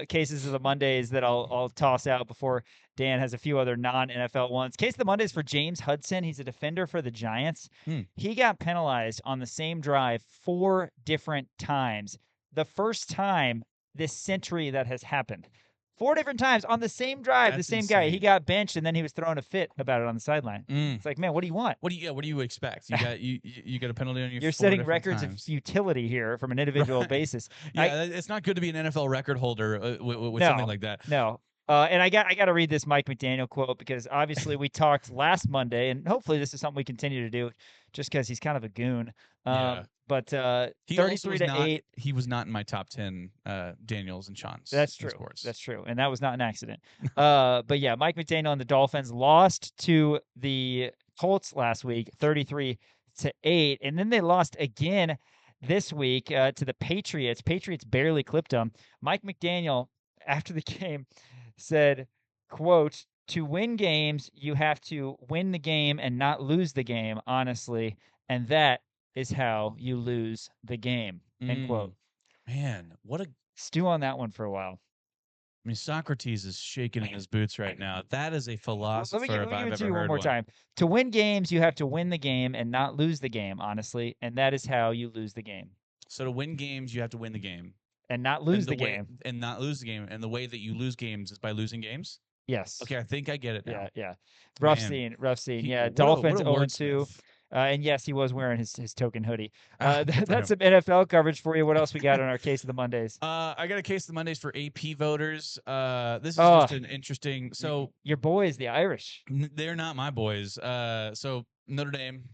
cases of the Mondays that I'll toss out before Dan has a few other non-NFL ones. Case of the Mondays for James Hudson. He's a defender for the Giants. He got penalized on the same drive 4 different times. The first time this century that has happened. 4 different times on the same drive. That's the same insane. guy. He got benched and then he was throwing a fit about it on the sideline. It's like, man, what do you want? What do you expect? You got you got a penalty on your. You're 4 setting different records times. of futility here from an individual basis. Yeah, it's not good to be an NFL record holder with something like that. No. And I got to read this Mike McDaniel quote because obviously we talked last Monday, and hopefully this is something we continue to do, just because he's kind of a goon. But 33-8. He was not in my top 10 Daniels and Sean's. That's true. Sports. That's true, and that was not an accident. But yeah, Mike McDaniel and the Dolphins lost to the Colts last week, 33-8, and then they lost again this week to the Patriots. Patriots barely clipped them. Mike McDaniel, after the game, said, quote, "To win games, you have to win the game and not lose the game, honestly, and that is how you lose the game." End quote. Man, what a stew on that one for a while. I mean, Socrates is shaking in his boots right now. That is a philosopher Let me give it to you ever one heard more time. To win games, you have to win the game and not lose the game, honestly, and that is how you lose the game. So to win games, you have to win the game. And not lose the game. And not lose the game. And the way that you lose games is by losing games? Yes. Okay, I think I get it now. Yeah. Rough scene. Yeah, Dolphins 0-2. And yes, he was wearing his token hoodie. That's some NFL coverage for you. What else we got on our Case of the Mondays? I got a Case of the Mondays for AP voters. This is just an interesting. So your boys, the Irish. They're not my boys. So Notre Dame,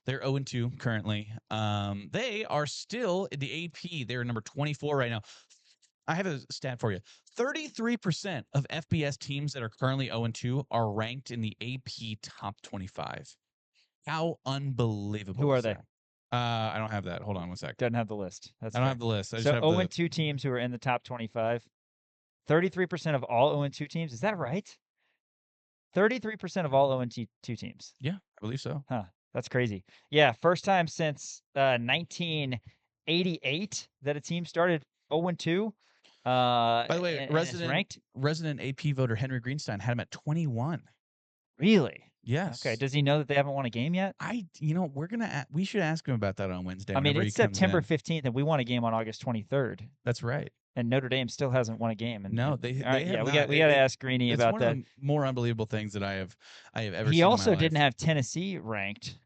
they're 0-2 currently. They are still in the AP. They're number 24 right now. I have a stat for you. 33% of FBS teams that are currently 0-2 are ranked in the AP top 25. How unbelievable! Who are they? I don't have that. Hold on one sec. Doesn't have the list. I don't have the list. I just so have 0-2 teams who are in the top 25. 33% of all 0-2 teams. Is that right? 33% of all 0-2 teams. Yeah, I believe so. Huh. That's crazy. Yeah, first time since 1988 that a team started 0-2. By the way, and it's ranked. resident AP voter Henry Greenstein had him at 21. Really? Yes. Okay. Does he know that they haven't won a game yet? We should ask him about that on Wednesday. I mean, whenever it's he comes September in. 15th, and we won a game on August 23rd. That's right. And Notre Dame still hasn't won a game. And, No, they have yeah, not. we got to ask Greeny It's about one that. of the more unbelievable things that I have ever seen. He also in my life. didn't have Tennessee ranked.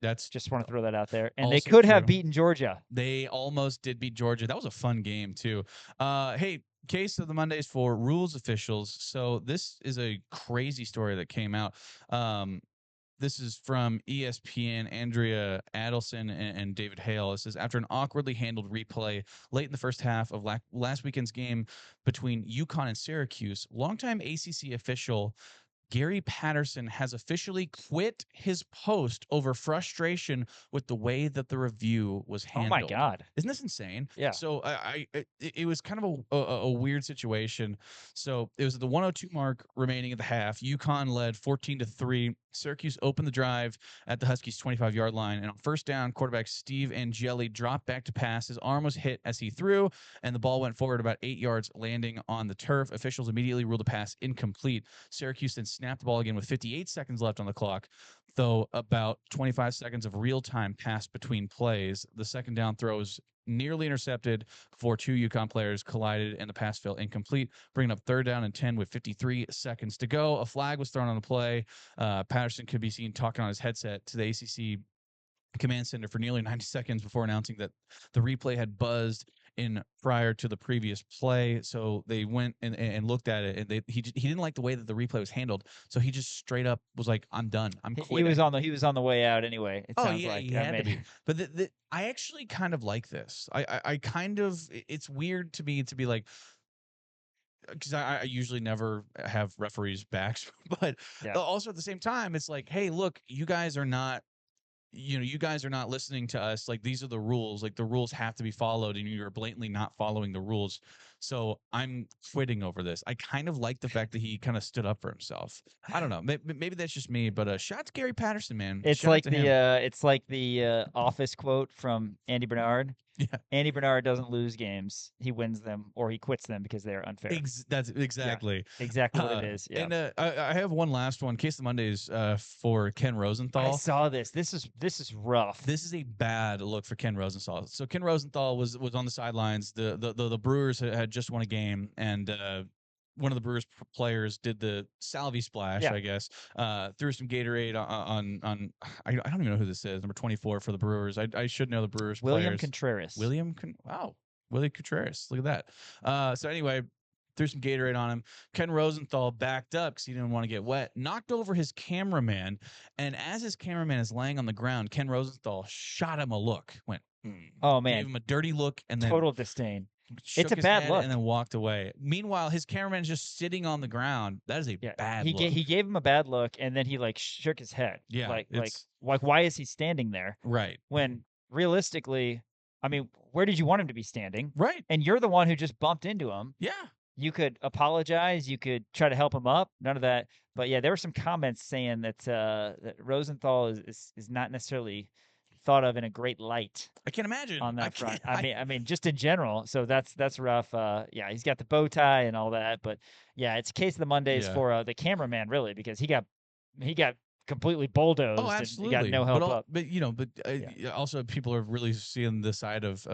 Just want to throw that out there. And they also could have true. beaten Georgia. They almost did beat Georgia. That was a fun game too. Hey, case of the Mondays for rules officials. So this is a crazy story that came out. This is from ESPN, Andrea Adelson and David Hale. It says, after an awkwardly handled replay late in the first half of last weekend's game between UConn and Syracuse, longtime ACC official Gary Patterson has officially quit his post over frustration with the way that the review was handled. Oh my God. Isn't this insane? Yeah. So it was kind of a weird situation. So it was at the 102 mark remaining at the half. UConn led 14-3. Syracuse opened the drive at the Huskies' 25-yard line. And on first down, quarterback Steve Angeli dropped back to pass. His arm was hit as he threw, and the ball went forward about 8 yards, landing on the turf. Officials immediately ruled the pass incomplete. Syracuse then snapped the ball again with 58 seconds left on the clock, though about 25 seconds of real time passed between plays. The second down throw was nearly intercepted before two UConn players collided and the pass fell incomplete, bringing up 3rd down and 10 with 53 seconds to go. A flag was thrown on the play. Patterson could be seen talking on his headset to the ACC command center for nearly 90 seconds before announcing that the replay had buzzed in prior to the previous play. So they went and looked at it, and he didn't like the way that the replay was handled. So he just straight up was like, "I'm done. I'm quitting." He was on the way out anyway. It sounds like he had to be. But I actually kind of like this. I kind of, it's weird to me to be like, because I usually never have referees' backs, but also at the same time, it's like, hey, look, you guys are not listening to us. Like, these are the rules. Like, the rules have to be followed, and you're blatantly not following the rules. So I'm quitting over this. I kind of like the fact that he kind of stood up for himself. I don't know. Maybe that's just me, but shout out to Gary Patterson, man. It's like the Office quote from Andy Bernard. Yeah. Andy Bernard doesn't lose games; he wins them, or he quits them because they are unfair. That's exactly exactly what it is. Yeah. And I have one last one. Case of the Mondays for Ken Rosenthal. I saw this. This is rough. This is a bad look for Ken Rosenthal. So Ken Rosenthal was on the sidelines. The Brewers had just won a game, and one of the Brewers players did the Salvi splash, I guess, threw some Gatorade on I don't even know who this is, number 24 for the Brewers. I should know the Brewers William players. Contreras. Willie Contreras. Look at that. So anyway, threw some Gatorade on him. Ken Rosenthal backed up because he didn't want to get wet, knocked over his cameraman, and as his cameraman is laying on the ground, Ken Rosenthal shot him a look, went, oh man, gave him a dirty look, and then total disdain. It's a bad look, and then walked away. Meanwhile, his cameraman's just sitting on the ground. That is a bad look. He gave him a bad look, and then he like shook his head. Yeah, like why is he standing there? Right. When realistically, I mean, where did you want him to be standing? Right. And you're the one who just bumped into him. Yeah. You could apologize. You could try to help him up. None of that. But yeah, there were some comments saying that that Rosenthal is not necessarily thought of in a great light. I can't imagine on that front. I mean, just in general. So that's rough. Yeah, he's got the bow tie and all that. But yeah, it's a case of the Mondays for the cameraman, really, because he got completely bulldozed. Oh, absolutely. And he got no help up. But also people are really seeing the side of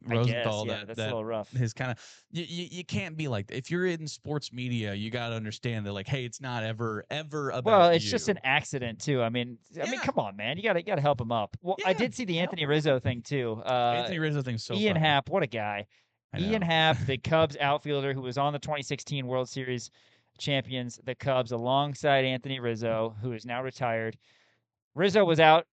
Rosenthal that's a little rough. His kind of you can't be like, if you're in sports media, you got to understand that, like, hey, it's not ever about well, it's you. just an accident too. I mean, come on, man, you got to help him up. Well, I did see the Anthony Rizzo thing too. Anthony Rizzo thing's so Ian funny. Happ, what a guy. Ian Happ, the Cubs outfielder who was on the 2016 World Series champions, the Cubs, alongside Anthony Rizzo, who is now retired. Rizzo was out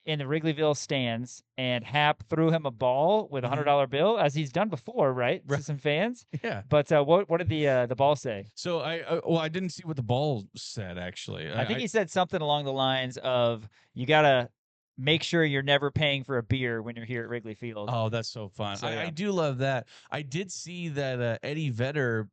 in the Wrigleyville stands, and Happ threw him a ball with a $100 bill, as he's done before, right? To some fans. Yeah. But what did the ball say? So I didn't see what the ball said, actually. I think he said something along the lines of, you gotta make sure you're never paying for a beer when you're here at Wrigley Field. Oh, that's so fun. So, I do love that. I did see that Eddie Vedder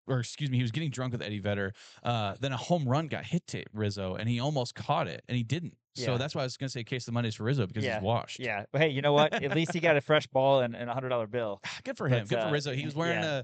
or excuse me, he was getting drunk with Eddie Vedder. Then a home run got hit to Rizzo, and he almost caught it, and he didn't. So Yeah. that's why I was going to say case of Mondays for Rizzo because he's washed. Yeah. But hey, you know what? At least he got a fresh ball and a $100 bill. Good for him. But, Good for Rizzo. He was wearing yeah.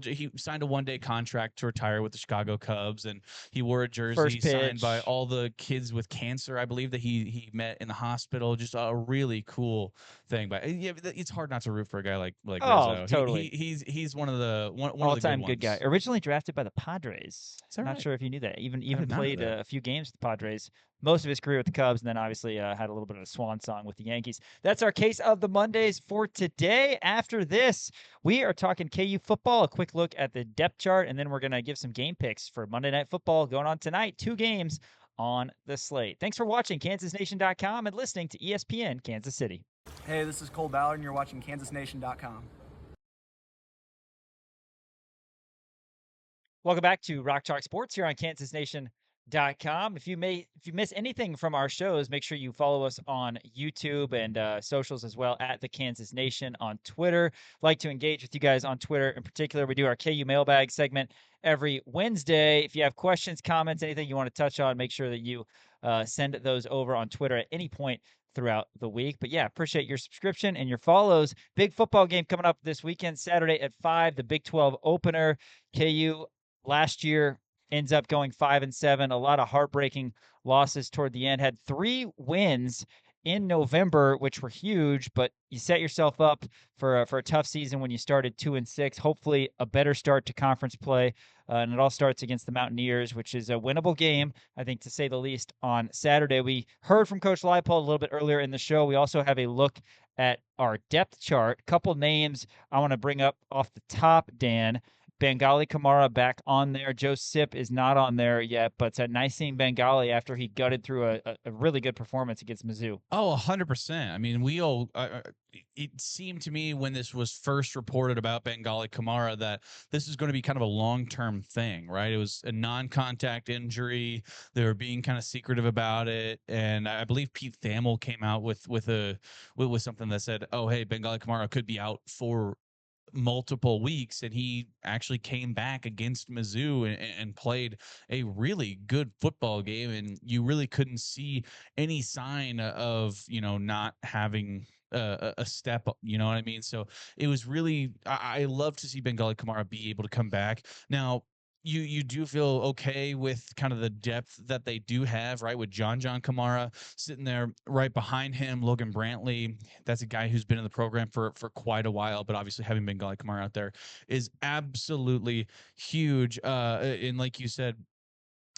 he signed a 1-day contract to retire with the Chicago Cubs, and he wore a jersey First signed by pitch. all the kids with cancer, I believe, that he met in the hospital. Just a really cool thing. But yeah, it's hard not to root for a guy like Rizzo. Totally. He's one of the all-time good guy. ones. Originally drafted by the Padres. That Not right? sure if you knew that. Even did not know played that. a few games with the Padres. Most of his career with the Cubs, and then obviously had a little bit of a swan song with the Yankees. That's our case of the Mondays for today. After this, we are talking KU football, a quick look at the depth chart, and then we're going to give some game picks for Monday Night Football going on tonight. 2 games on the slate. Thanks for watching KansasNation.com and listening to ESPN Kansas City. Hey, this is Cole Ballard, and you're watching KansasNation.com. Welcome back to Rock Talk Sports here on KansasNation.com. If you miss anything from our shows, make sure you follow us on YouTube and socials as well at the Kansas Nation on Twitter. Like to engage with you guys on Twitter in particular. We do our KU mailbag segment every Wednesday. If you have questions, comments, anything you want to touch on, make sure that you send those over on Twitter at any point throughout the week. But yeah, appreciate your subscription and your follows. Big football game coming up this weekend, Saturday at 5, the Big 12 opener. KU last year ends up going 5-7. A lot of heartbreaking losses toward the end. Had 3 wins in November, which were huge, but you set yourself up for a tough season when you started 2-6. Hopefully a better start to conference play. And it all starts against the Mountaineers, which is a winnable game, I think, to say the least, on Saturday. We heard from Coach Leipold a little bit earlier in the show. We also have a look at our depth chart. Couple names I want to bring up off the top, Dan. Bengali Kamara back on there. Joe Sip is not on there yet, but it's nice seeing Bengali after he gutted through a really good performance against Mizzou. Oh, 100%. I mean, we all, it seemed to me when this was first reported about Bengali Kamara that this is going to be kind of a long-term thing, right? It was a non-contact injury. They were being kind of secretive about it. And I believe Pete Thamel came out with something that said, oh, hey, Bengali Kamara could be out for multiple weeks, and he actually came back against Mizzou and played a really good football game, and you really couldn't see any sign of not having a step up, you know what I mean? So it was really, I love to see Bengali Kamara be able to come back. Now you do feel okay with kind of the depth that they do have, right? With John Kamara sitting there right behind him, Logan Brantley. That's a guy who's been in the program for quite a while, but obviously having Bengali Kamara out there is absolutely huge. And like you said,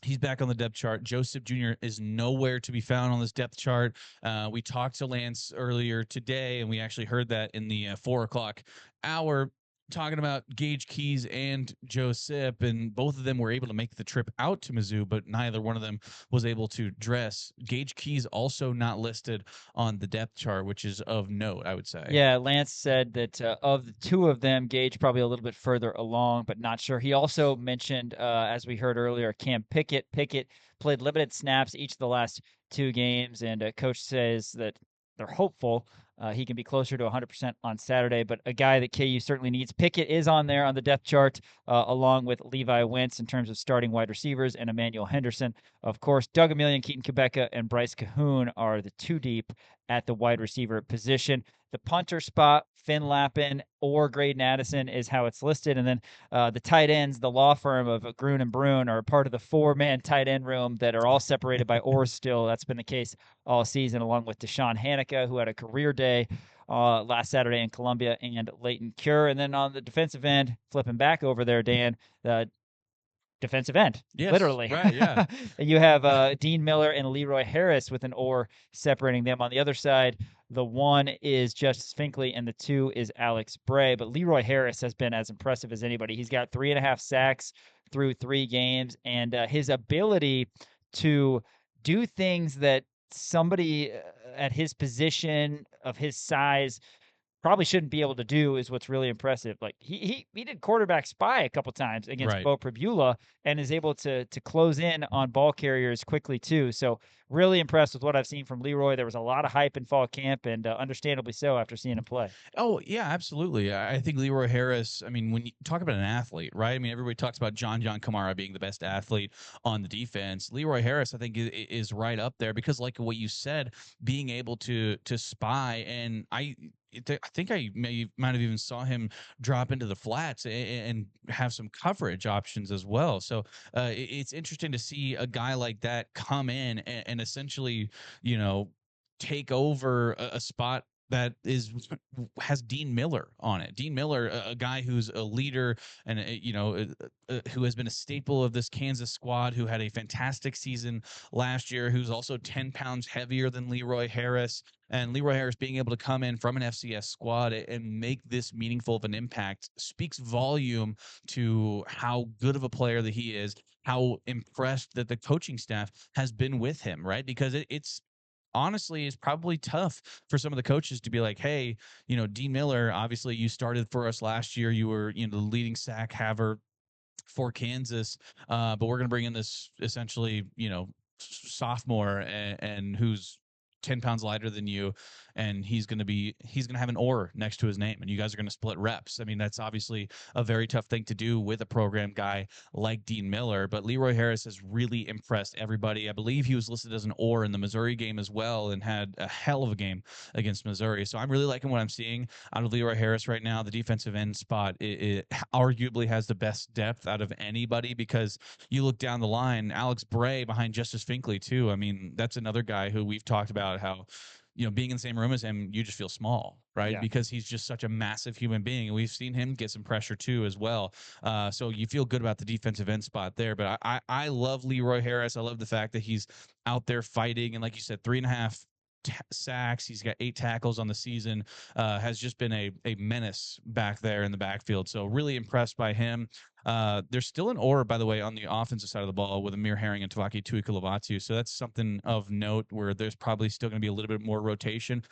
he's back on the depth chart. Joseph Jr. is nowhere to be found on this depth chart. We talked to Lance earlier today, and we actually heard that in the 4 o'clock hour, talking about Gage Keys and Joe Sip, and both of them were able to make the trip out to Mizzou, but neither one of them was able to dress. Gage Keys also not listed on the depth chart, which is of note, I would say. Yeah, Lance said that of the 2 of them, Gage probably a little bit further along, but not sure. He also mentioned, as we heard earlier, Cam Pickett. Pickett played limited snaps each of the last 2 games, and Coach says that they're hopeful he can be closer to 100% on Saturday, but a guy that KU certainly needs. Pickett is on there on the depth chart, along with Levi Wentz in terms of starting wide receivers, and Emmanuel Henderson. Of course, Doug Emillion, Keaton Quebeca, and Bryce Cahoon are the 2 deep at the wide receiver position. The punter spot, Finn Lappin or Graydon Addison is how it's listed. And then the tight ends, the law firm of Grun and Brun, are part of the 4-man tight end room that are all separated by oars still. That's been the case all season, along with Deshaun Hanukkah, who had a career day last Saturday in Columbia, and Leighton Cure. And then on the defensive end, flipping back over there, Dan, defensive end, yes, literally. Right, yeah. You have Dean Miller and Leroy Harris with an oar separating them. On the other side, the 1 is Justice Finkley, and the 2 is Alex Bray. But Leroy Harris has been as impressive as anybody. He's got 3.5 sacks through 3 games, and his ability to do things that somebody at his position, of his size, probably shouldn't be able to do is what's really impressive. Like he did quarterback spy a couple times against Right. Bo Pribula and is able to close in on ball carriers quickly too. So really impressed with what I've seen from Leroy. There was a lot of hype in fall camp, and understandably so after seeing him play. Oh yeah, absolutely. I think Leroy Harris. I mean, when you talk about an athlete, right? I mean, everybody talks about John Kamara being the best athlete on the defense. Leroy Harris, I think, is right up there because, like what you said, being able to spy, and I think I might have even saw him drop into the flats and have some coverage options as well. So it's interesting to see a guy like that come in and essentially, you know, take over a spot that has Dean Miller on it. Dean Miller, a guy who's a leader and who has been a staple of this Kansas squad, who had a fantastic season last year, who's also 10 pounds heavier than Leroy Harris. And Leroy Harris being able to come in from an FCS squad and make this meaningful of an impact speaks volume to how good of a player that he is, how impressed that the coaching staff has been with him, right? Because it's honestly is probably tough for some of the coaches to be like, hey, Dean Miller, obviously you started for us last year. You were, the leading sack haver for Kansas, but we're going to bring in this essentially, sophomore and who's 10 pounds lighter than you, and he's going to have an or next to his name, and you guys are going to split reps. I mean, that's obviously a very tough thing to do with a program guy like Dean Miller, but Leroy Harris has really impressed everybody. I believe he was listed as an or in the Missouri game as well and had a hell of a game against Missouri. So I'm really liking what I'm seeing out of Leroy Harris right now. The defensive end spot, it arguably has the best depth out of anybody, because you look down the line, Alex Bray behind Justice Finkley too. I mean, that's another guy who we've talked about how, being in the same room as him, you just feel small, right? Yeah. Because he's just such a massive human being. And we've seen him get some pressure too as well. So you feel good about the defensive end spot there. But I love Leroy Harris. I love the fact that he's out there fighting. And like you said, 3.5 sacks. He's got 8 tackles on the season. Has just been a menace back there in the backfield. So really impressed by him. There's still an or, by the way, on the offensive side of the ball with Amir Herring and Tavaki Tuikulabatu. So that's something of note where there's probably still going to be a little bit more rotation.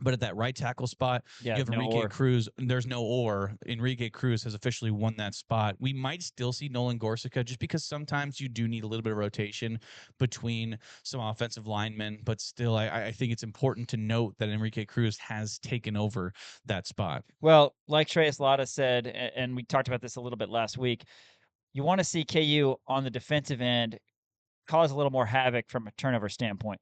But at that right tackle spot, you have Enrique Cruz. There's no or. Enrique Cruz has officially won that spot. We might still see Nolan Gorsica just because sometimes you do need a little bit of rotation between some offensive linemen. But still, I think it's important to note that Enrique Cruz has taken over that spot. Well, like Shreyas Laddha said, and we talked about this a little bit last week, you want to see KU on the defensive end cause a little more havoc from a turnover standpoint.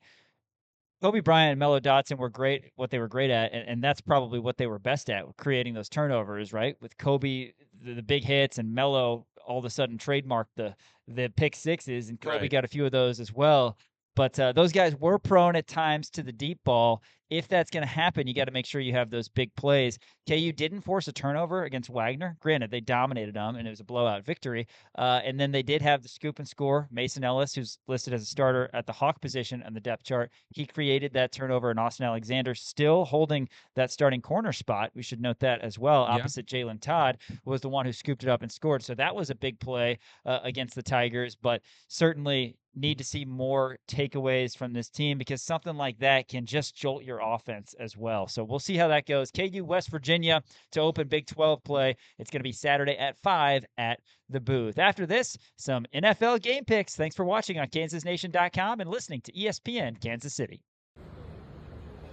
Kobe Bryant and Mello Dotson were great, what they were great at, and that's probably what they were best at, creating those turnovers, right? With Kobe, the big hits, and Mello all of a sudden trademarked the pick sixes, and Kobe got a few of those as well. But those guys were prone at times to the deep ball. If that's going to happen, you got to make sure you have those big plays. KU didn't force a turnover against Wagner. Granted, they dominated them, and it was a blowout victory. And then they did have the scoop and score. Mason Ellis, who's listed as a starter at the Hawk position on the depth chart, he created that turnover, and Austin Alexander still holding that starting corner spot. We should note that as well. Opposite Jalen Todd was the one who scooped it up and scored. So that was a big play against the Tigers, but certainly need to see more takeaways from this team, because something like that can just jolt your offense as well. So we'll see how that goes. KU West Virginia to open Big 12 play. It's going to be Saturday at 5 at the booth. After this, some NFL game picks. Thanks for watching on KansasNation.com and listening to ESPN Kansas City.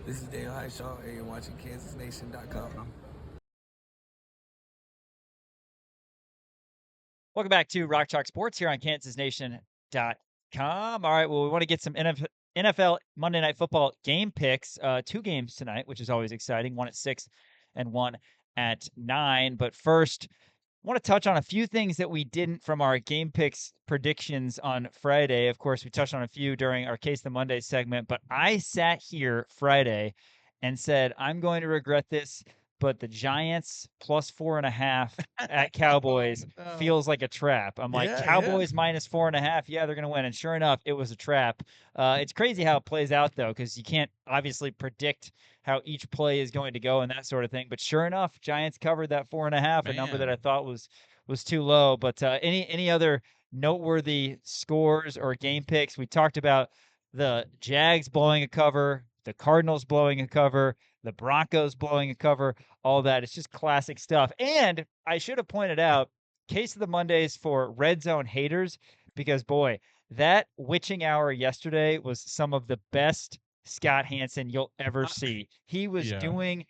This is Dale Highshaw, and you're watching KansasNation.com. Welcome back to Rock Chalk Sports here on KansasNation.com. All right, well, we want to get some NFL Monday Night Football game picks. 2 games tonight, which is always exciting. 1 at 6 and 1 at 9. But first, I want to touch on a few things that we didn't from our game picks predictions on Friday. Of course, we touched on a few during our Case the Monday segment, but I sat here Friday and said, I'm going to regret this, but the Giants plus 4.5 at Cowboys feels like a trap. I'm like, Cowboys minus 4.5. Yeah, they're going to win. And sure enough, it was a trap. It's crazy how it plays out, though, because you can't obviously predict how each play is going to go and that sort of thing. But sure enough, Giants covered that 4.5, a number that I thought was too low. But any other noteworthy scores or game picks? We talked about the Jags blowing a cover, the Cardinals blowing a cover, the Broncos blowing a cover, all that. It's just classic stuff. And I should have pointed out, case of the Mondays for red zone haters, because boy, that witching hour yesterday was some of the best Scott Hansen you'll ever see. He was doing,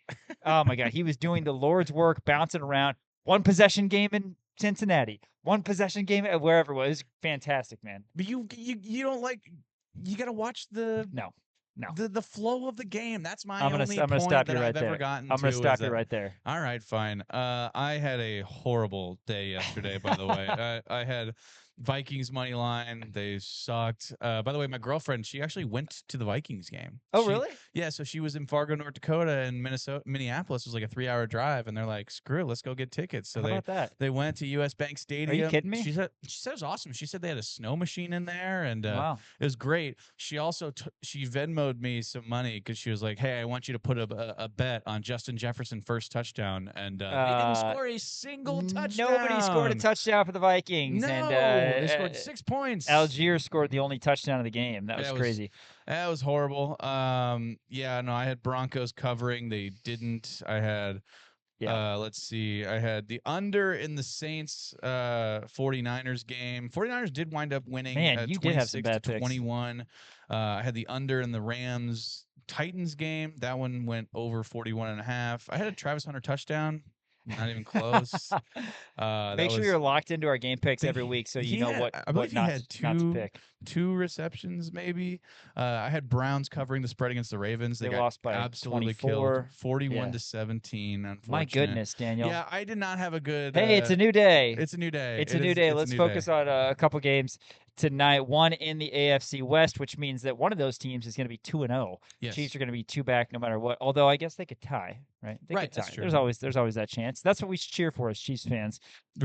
oh my God, he was doing the Lord's work, bouncing around. One possession game in Cincinnati, one possession game at wherever it was. It was fantastic, man. But you don't like. You got to watch the No. the flow of the game. That's my I'm gonna point stop that you right I've there. ever gotten. I'm gonna to stop is you that- right there. All right, fine. I had a horrible day yesterday. By the way, I had Vikings money line. They sucked. By the way, my girlfriend, she actually went to the Vikings game. Oh, really? Yeah. So she was in Fargo, North Dakota, and Minneapolis was like a 3-hour drive, and they're like, "Screw it, let's go get tickets." So How about that? they went to US Bank Stadium. Are you kidding me? She said it was awesome. She said they had a snow machine in there, and Wow. it was great. She also she Venmoed me some money because she was like, "Hey, I want you to put a bet on Justin Jefferson first touchdown," and they didn't score a single touchdown. Nobody scored a touchdown for the Vikings. No, and they scored 6 points. Algier scored the only touchdown of the game. That was crazy. That was horrible. Yeah, no, I had Broncos covering. They didn't. I had let's see. I had the under in the Saints 49ers game. 49ers did wind up winning. Man, you did have some bad picks. 21. I had the under in the Rams Titans game. That one went over 41.5. I had a Travis Hunter touchdown. Not even close. Make sure you're locked into our game picks every week so you know what not to pick. 2 receptions, maybe. I had Browns covering the spread against the Ravens. They got lost by absolutely 24. killed, 41-17. Unfortunately. My goodness, Daniel. Yeah, I did not have a good. Hey, it's a new day. It's a new day. It's a new day. Let's focus on a couple games tonight. One in the AFC West, which means that one of those teams is going to be 2-0. Yes. Chiefs are going to be 2 back no matter what. Although I guess they could tie, right? They could tie. That's true. There's always that chance. That's what we should cheer for as Chiefs fans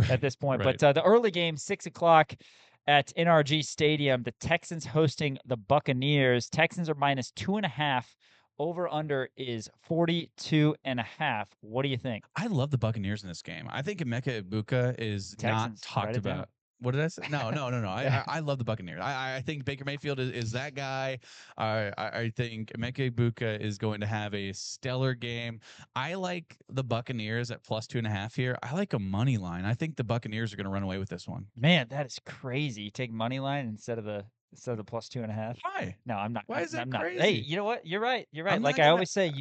at this point. Right. But the early game, 6:00 at NRG Stadium. The Texans hosting the Buccaneers. Texans are minus 2.5. Over under is 42.5. What do you think? I love the Buccaneers in this game. I think Emeka Egbuka is Texans, not talked write it down. about. What did I say? No. I love the Buccaneers. I think Baker Mayfield is that guy. I think Emeka Egbuka is going to have a stellar game. I like the Buccaneers at plus 2.5 here. I like a money line. I think the Buccaneers are going to run away with this one. Man, that is crazy. You take money line instead of the plus 2.5. Why? No, I'm not. Why is that I'm not. crazy? Hey, you know what? You're right. You're right. I'm Like not I gonna- always say,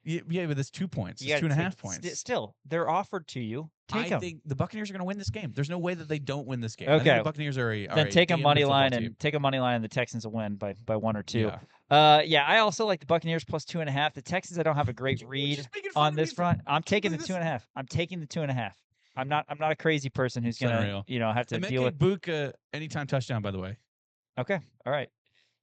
Yeah, but it's 2 points. you It's gotta 2.5 take- points. Still, they're offered to you. Take I them. think the Buccaneers are going to win this game. There's no way that they don't win this game. I Okay. think the Buccaneers are Then take a damn money good line football and team. take a money line, and the Texans will win by 1 or 2. Yeah. I also like the Buccaneers plus 2.5. The Texans, I don't have a great read just making fun on of this me for- front. I'm taking the believe 2.5. I'm taking the 2.5. I'm not a crazy person who's It's gonna unreal. have to deal Emeka with. Egbuka anytime touchdown. By the way, Okay, all right.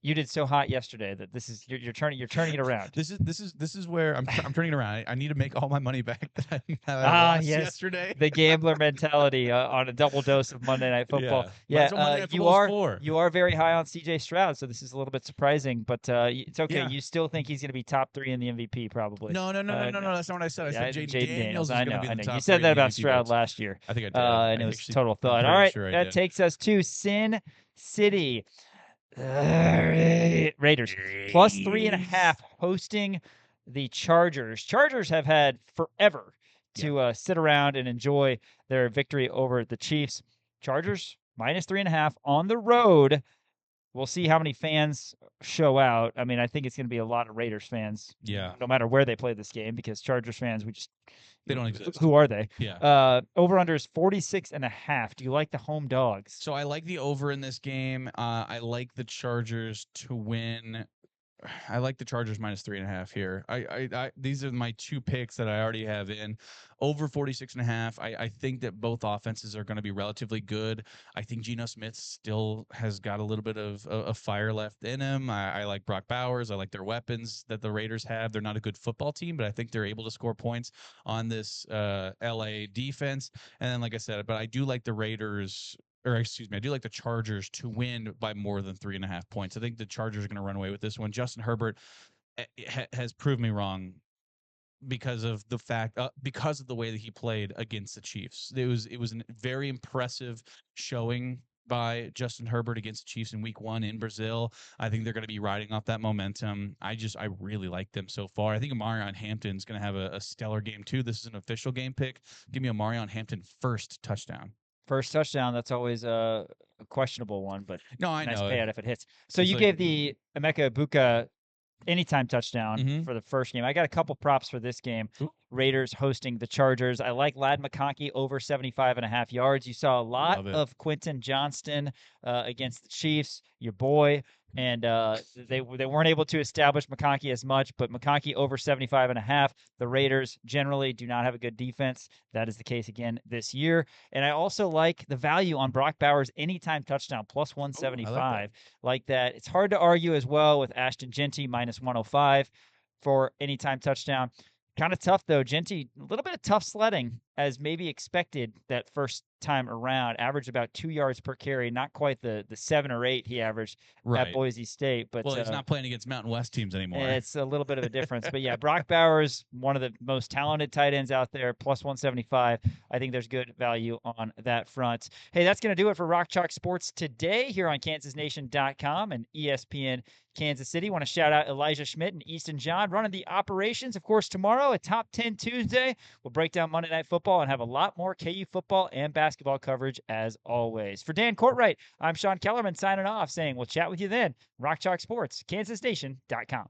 You did so hot yesterday that this is you're turning it around. this is where I'm turning it around. I need to make all my money back that I lost Yes, yesterday. the gambler mentality on a double dose of Monday Night Football. That's what Monday Night You Football's are for. you are very high on CJ Stroud, so this is a little bit surprising, but it's okay. Yeah. You still think he's going to be top 3 in the MVP, probably? No. That's not what I said. I said Jaden Jaden Daniels is I going to know. be I in the know. top You said 3 that in the about MVP Stroud votes. last year. I think I did. And it was Actually, total thought. I'm All pretty right, sure I that did. takes us to Sin City. Raiders plus 3.5 hosting the Chargers. Chargers have had forever to sit around and enjoy their victory over the Chiefs. Chargers minus 3.5 on the road. We'll see how many fans show out. I mean, I think it's going to be a lot of Raiders fans. Yeah. No matter where they play this game, because Chargers fans, They don't exist. Who are they? Yeah. Over under is 46.5. Do you like the home dogs? So I like the over in this game. I like the Chargers to win. I like the Chargers minus 3.5 here. I these are my 2 picks that I already have in. Over 46.5. I think that both offenses are going to be relatively good. I think Geno Smith still has got a little bit of fire left in him. I like Brock Bowers. I like their weapons that the Raiders have. They're not a good football team, but I think they're able to score points on this LA defense. And then, like I said, but I do like the Raiders. Or excuse me, I do like the Chargers to win by more than 3.5 points. I think the Chargers are going to run away with this one. Justin Herbert has proved me wrong because of the fact, because of the way that he played against the Chiefs. It was a very impressive showing by Justin Herbert against the Chiefs in Week 1 in Brazil. I think they're going to be riding off that momentum. I really like them so far. I think Amarion Hampton's going to have a stellar game too. This is an official game pick. Give me Amarion Hampton first touchdown. First touchdown, that's always a questionable one, but no, I nice know. payout if it hits. So It's you like- gave the Emeka Ibuka anytime touchdown for the first game. I got a couple props for this game. Ooh. Raiders hosting the Chargers. I like Ladd McConkey over 75.5 yards. You saw a lot of Quentin Johnston against the Chiefs, your boy. And they weren't able to establish McConkey as much, but McConkey over 75.5. The Raiders generally do not have a good defense. That is the case again this year. And I also like the value on Brock Bowers anytime touchdown, plus 175. Like that. It's hard to argue as well with Ashton Genty, minus 105 for anytime touchdown. Kind of tough, though. Genty, a little bit of tough sledding, as maybe expected that first time around. Averaged about 2 yards per carry, not quite the 7 or 8 he averaged at Boise State. But he's not playing against Mountain West teams anymore. It's a little bit of a difference. But yeah, Brock Bowers, one of the most talented tight ends out there, plus 175. I think there's good value on that front. Hey, that's going to do it for Rock Chalk Sports today here on KansasNation.com and ESPN Kansas City. Want to shout out Elijah Schmidt and Easton John running the operations. Of course, tomorrow, a Top 10 Tuesday, we'll break down Monday Night Football and have a lot more KU football and basketball coverage as always. For Dan Courtwright, I'm Sean Kellerman signing off saying we'll chat with you then. Rock Chalk Sports, KansasNation.com.